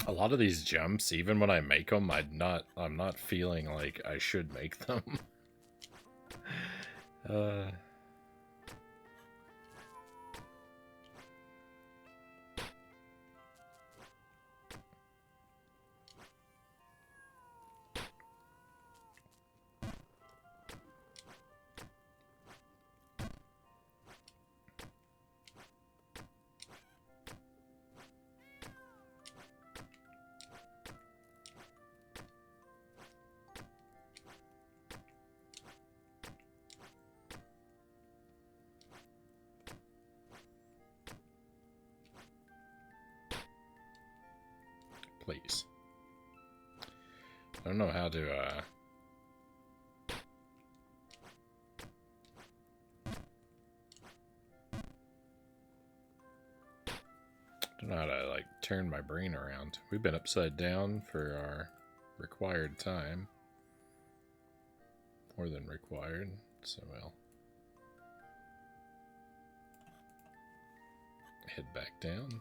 A lot of these jumps, even when I make them, I'm not feeling like I should make them. uh... Please. I don't know how to, I don't know how to, like, turn my brain around. We've been upside down for our required time. More than required, so well. Head back down.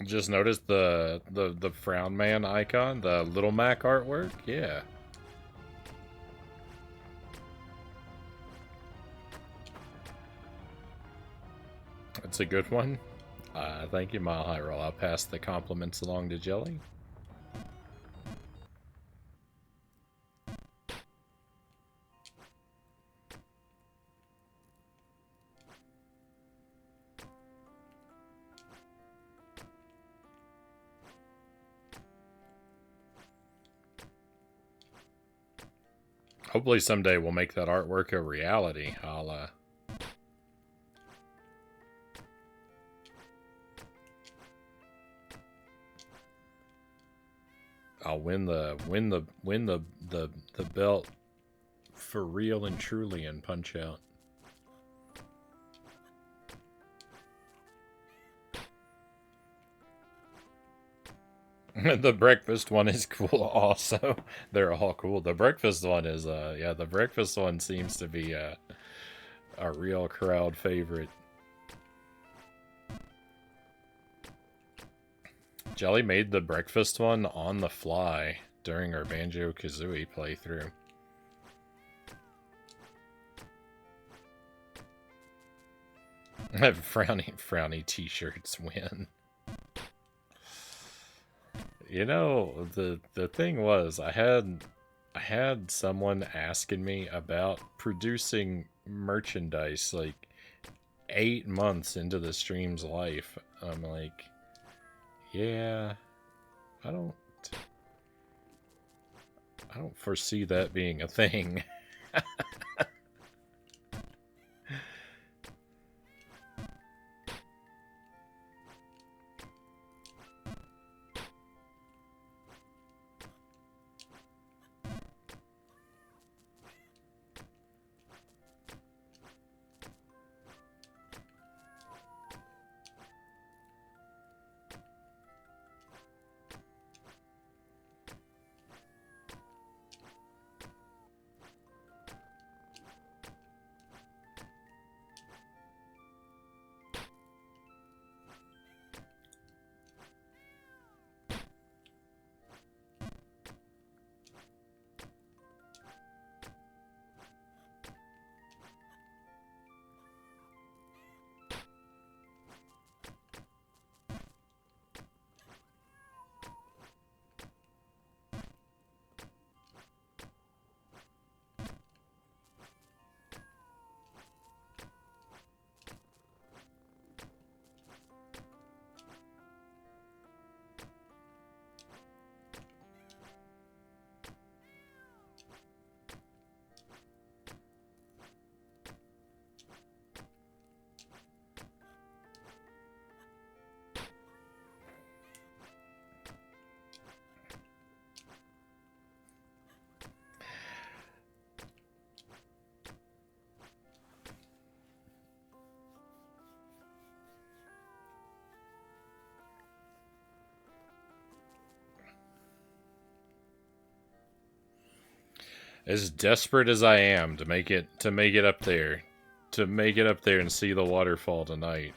Just noticed the Frown Man icon, the Little Mac artwork. Yeah. That's a good one. Thank you, Mile High Roll. I'll pass the compliments along to Jelly. Hopefully someday we'll make that artwork a reality. I'll win the belt for real and truly in Punch Out. The breakfast one is cool also. They're all cool. The breakfast one is yeah, the breakfast one seems to be a real crowd favorite. Jelly made the breakfast one on the fly during our Banjo-Kazooie playthrough. Frownie t-shirts win. You know, the thing was, I had someone asking me about producing merchandise like 8 months into the stream's life. I'm like, yeah, I don't foresee that being a thing. As desperate as I am to make it up there, and see the waterfall tonight.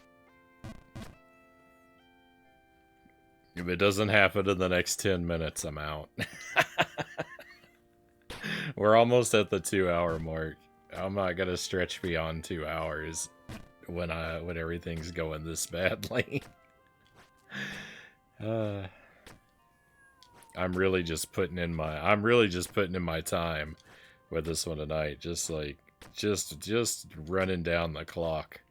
If it doesn't happen in the next 10 minutes, I'm out. We're almost at the 2-hour mark. I'm not gonna stretch beyond 2 hours when everything's going this badly. I'm really just putting in my time with this one tonight. Just running down the clock.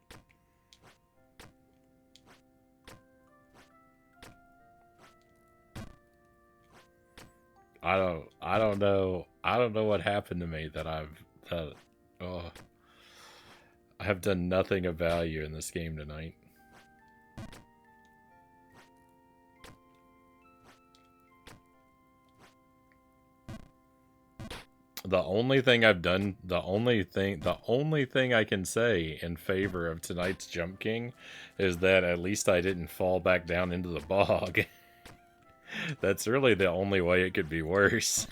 I don't know what happened to me that I have done nothing of value in this game tonight. The only thing I've done, the only thing I can say in favor of tonight's Jump King is that at least I didn't fall back down into the bog. That's really the only way it could be worse.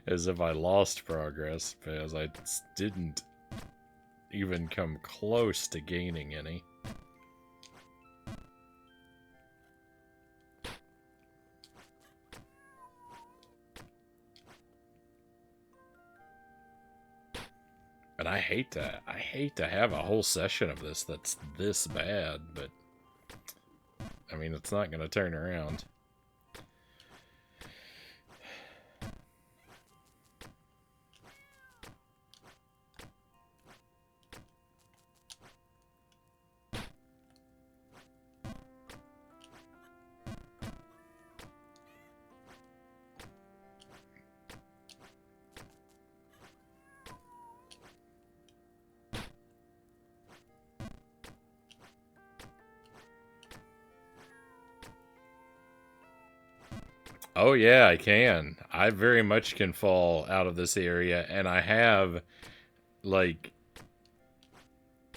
As if I lost progress, because I didn't even come close to gaining any. And I hate to have a whole session of this that's this bad, but I mean, it's not going to turn around. Oh yeah, I can. I very much can fall out of this area, and I have, like,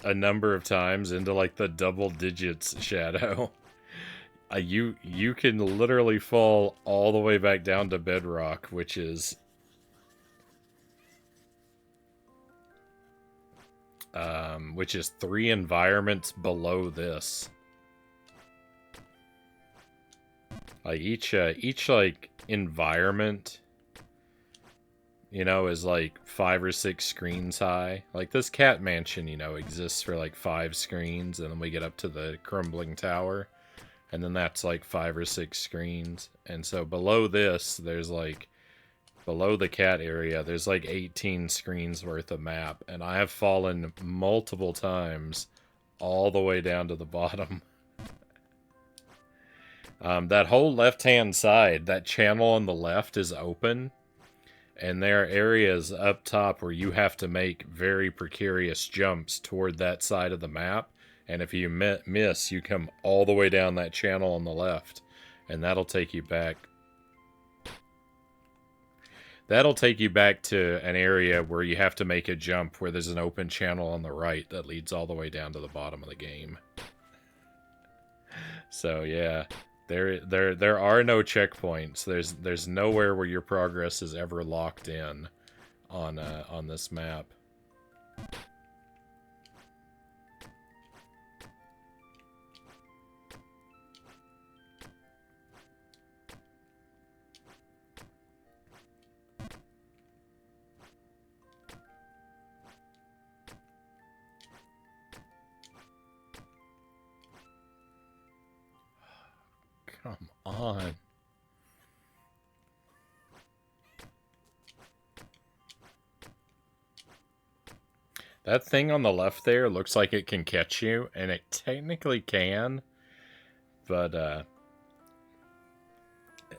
a number of times into, like, the double digits shadow. You can literally fall all the way back down to bedrock, which is which is 3 environments below this. Like each like environment, you know, is like 5 or 6 screens high. Like this cat mansion, you know, exists for like 5 screens, and then we get up to the crumbling tower, and then that's like 5 or 6 screens. And so below this, there's like below the cat area, there's like 18 screens worth of map, and I have fallen multiple times all the way down to the bottom. That whole left-hand side, that channel on the left is open, and there are areas up top where you have to make very precarious jumps toward that side of the map, and if you miss, you come all the way down that channel on the left, and that'll take you back. That'll take you back to an area where you have to make a jump where there's an open channel on the right that leads all the way down to the bottom of the game. So yeah, there are no checkpoints. There's nowhere where your progress is ever locked in on this map. Come on. That thing on the left there looks like it can catch you, and it technically can, but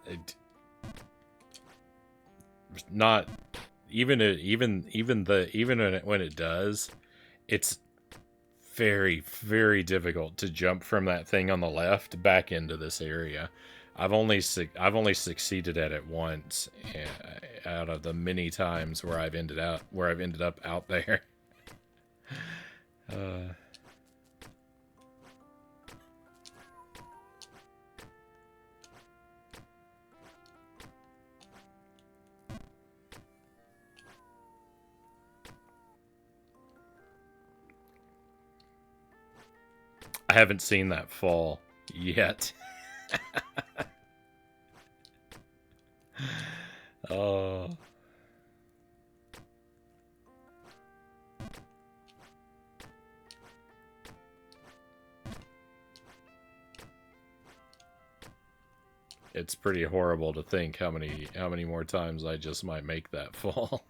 it, not even when it does, it's very difficult to jump from that thing on the left back into this area. I've only succeeded at it once out of the many times where I've ended up out there. I haven't seen that fall yet. Oh. It's pretty horrible to think how many more times I just might make that fall.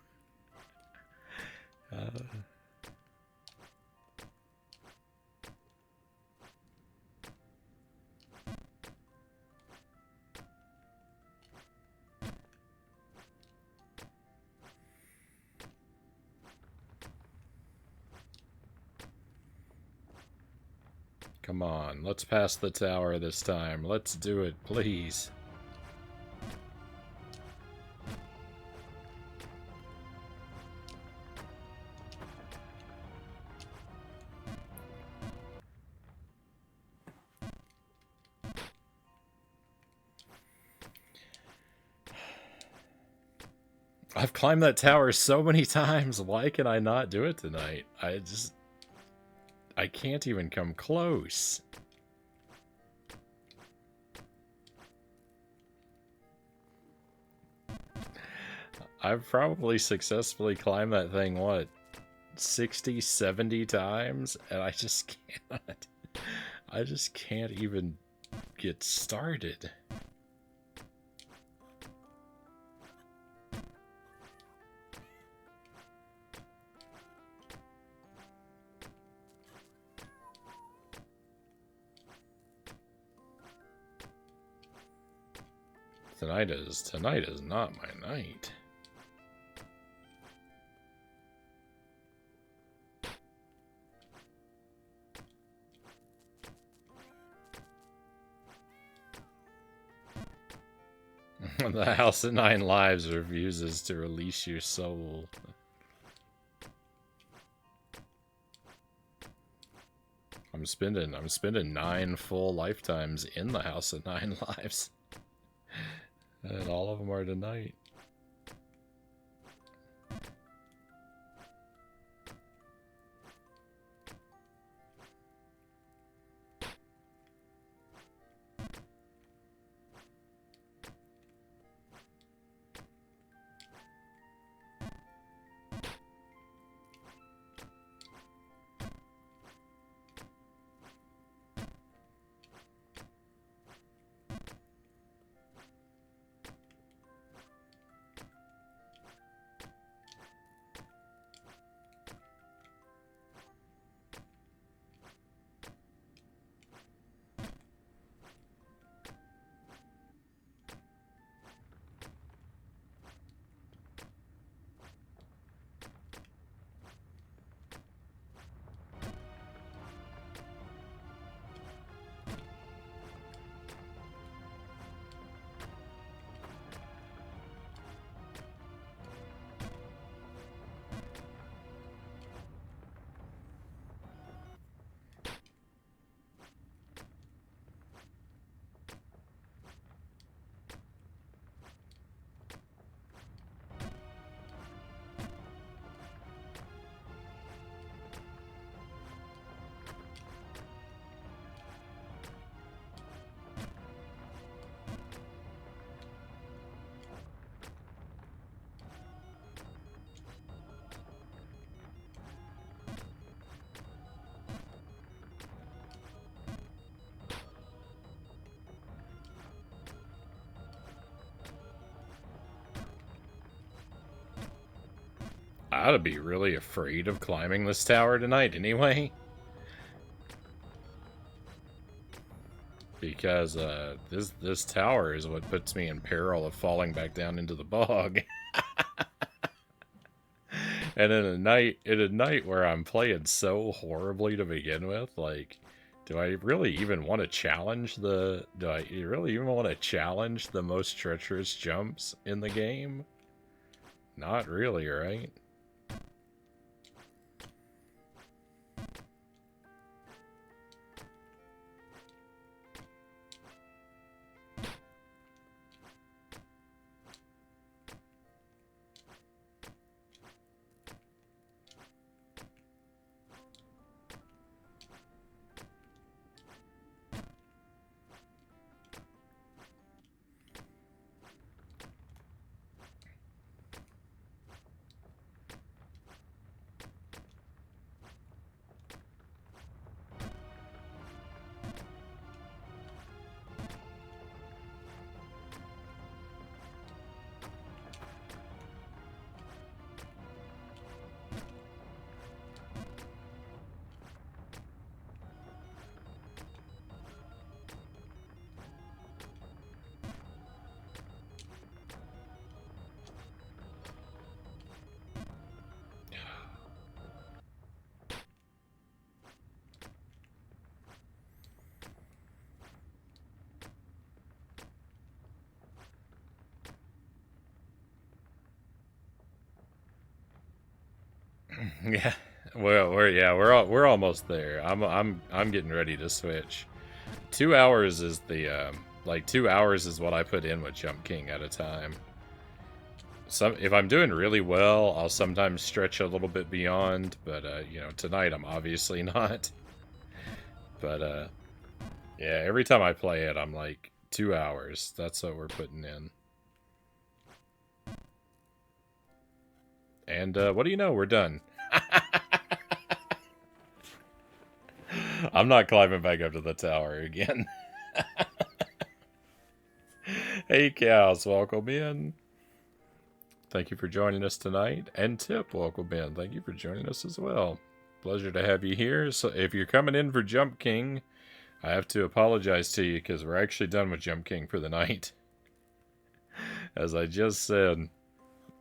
Come on, let's pass the tower this time. Let's do it, please. I've climbed that tower so many times. Why can I not do it tonight? I can't even come close. I've probably successfully climbed that thing, what, 60, 70 times? And I just cannot. I just can't even get started. Tonight is not my night. The House of Nine Lives refuses to release your soul. I'm spending 9 full lifetimes in the House of Nine Lives. And all of them are tonight. I ought to be really afraid of climbing this tower tonight anyway. Because this tower is what puts me in peril of falling back down into the bog. And in a night where I'm playing so horribly to begin with, like, do I really even want to challenge the most treacherous jumps in the game? Not really, right? Yeah, we're almost there. I'm getting ready to switch. 2 hours is the 2 hours is what I put in with Jump King at a time. if I'm doing really well, I'll sometimes stretch a little bit beyond, but you know, tonight I'm obviously not. But yeah, every time I play it, I'm like 2 hours. That's what we're putting in. And what do you know? We're done. I'm not climbing back up to the tower again. Hey, cows, welcome in. Thank you for joining us tonight. And Tip, welcome in. Thank you for joining us as well. Pleasure to have you here. So if you're coming in for Jump King, I have to apologize to you because we're actually done with Jump King for the night. As I just said,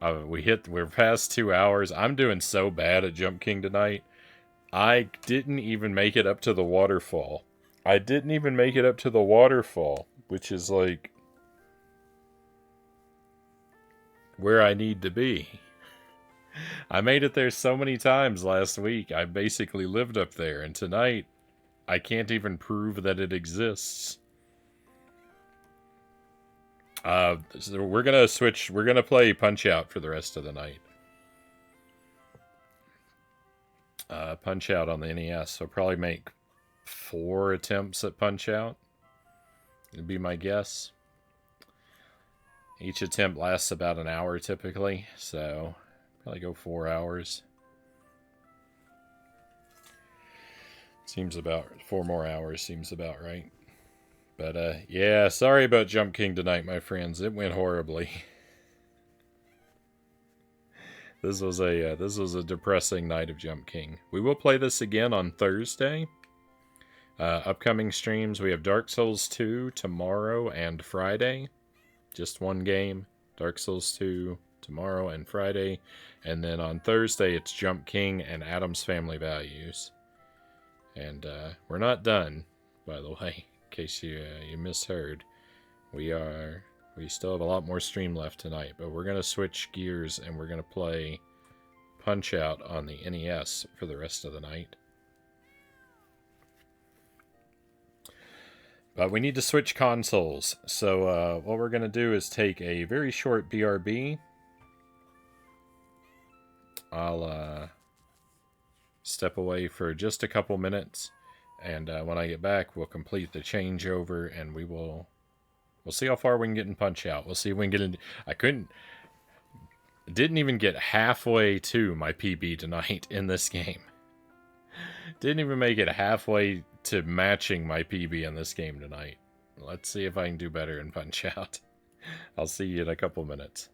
we're past 2 hours. I'm doing so bad at Jump King tonight. I didn't even make it up to the waterfall. Which is like where I need to be. I made it there so many times last week. I basically lived up there, and tonight I can't even prove that it exists. So we're gonna switch. We're gonna play Punch Out for the rest of the night. Punch Out on the NES. So probably make 4 attempts at Punch Out. Would be my guess. Each attempt lasts about an hour typically, so probably go 4 hours. Seems about 4 more hours seems about right. But yeah, sorry about Jump King tonight, my friends. It went horribly. This was a depressing night of Jump King. We will play this again on Thursday. Upcoming streams, we have Dark Souls 2 tomorrow and Friday. Just one game. Dark Souls 2 tomorrow and Friday. And then on Thursday, it's Jump King and Adam's Family Values. And we're not done, by the way, in case you misheard. We still have a lot more stream left tonight, but we're going to switch gears and we're going to play Punch Out on the NES for the rest of the night. But we need to switch consoles. So what we're going to do is take a very short BRB. I'll step away for just a couple minutes. And when I get back, we'll complete the changeover and we'll see how far we can get in Punch Out. We'll see if we can get in. Didn't even get halfway to my PB tonight in this game. Didn't even make it halfway to matching my PB in this game tonight. Let's see if I can do better in Punch Out. I'll see you in a couple minutes.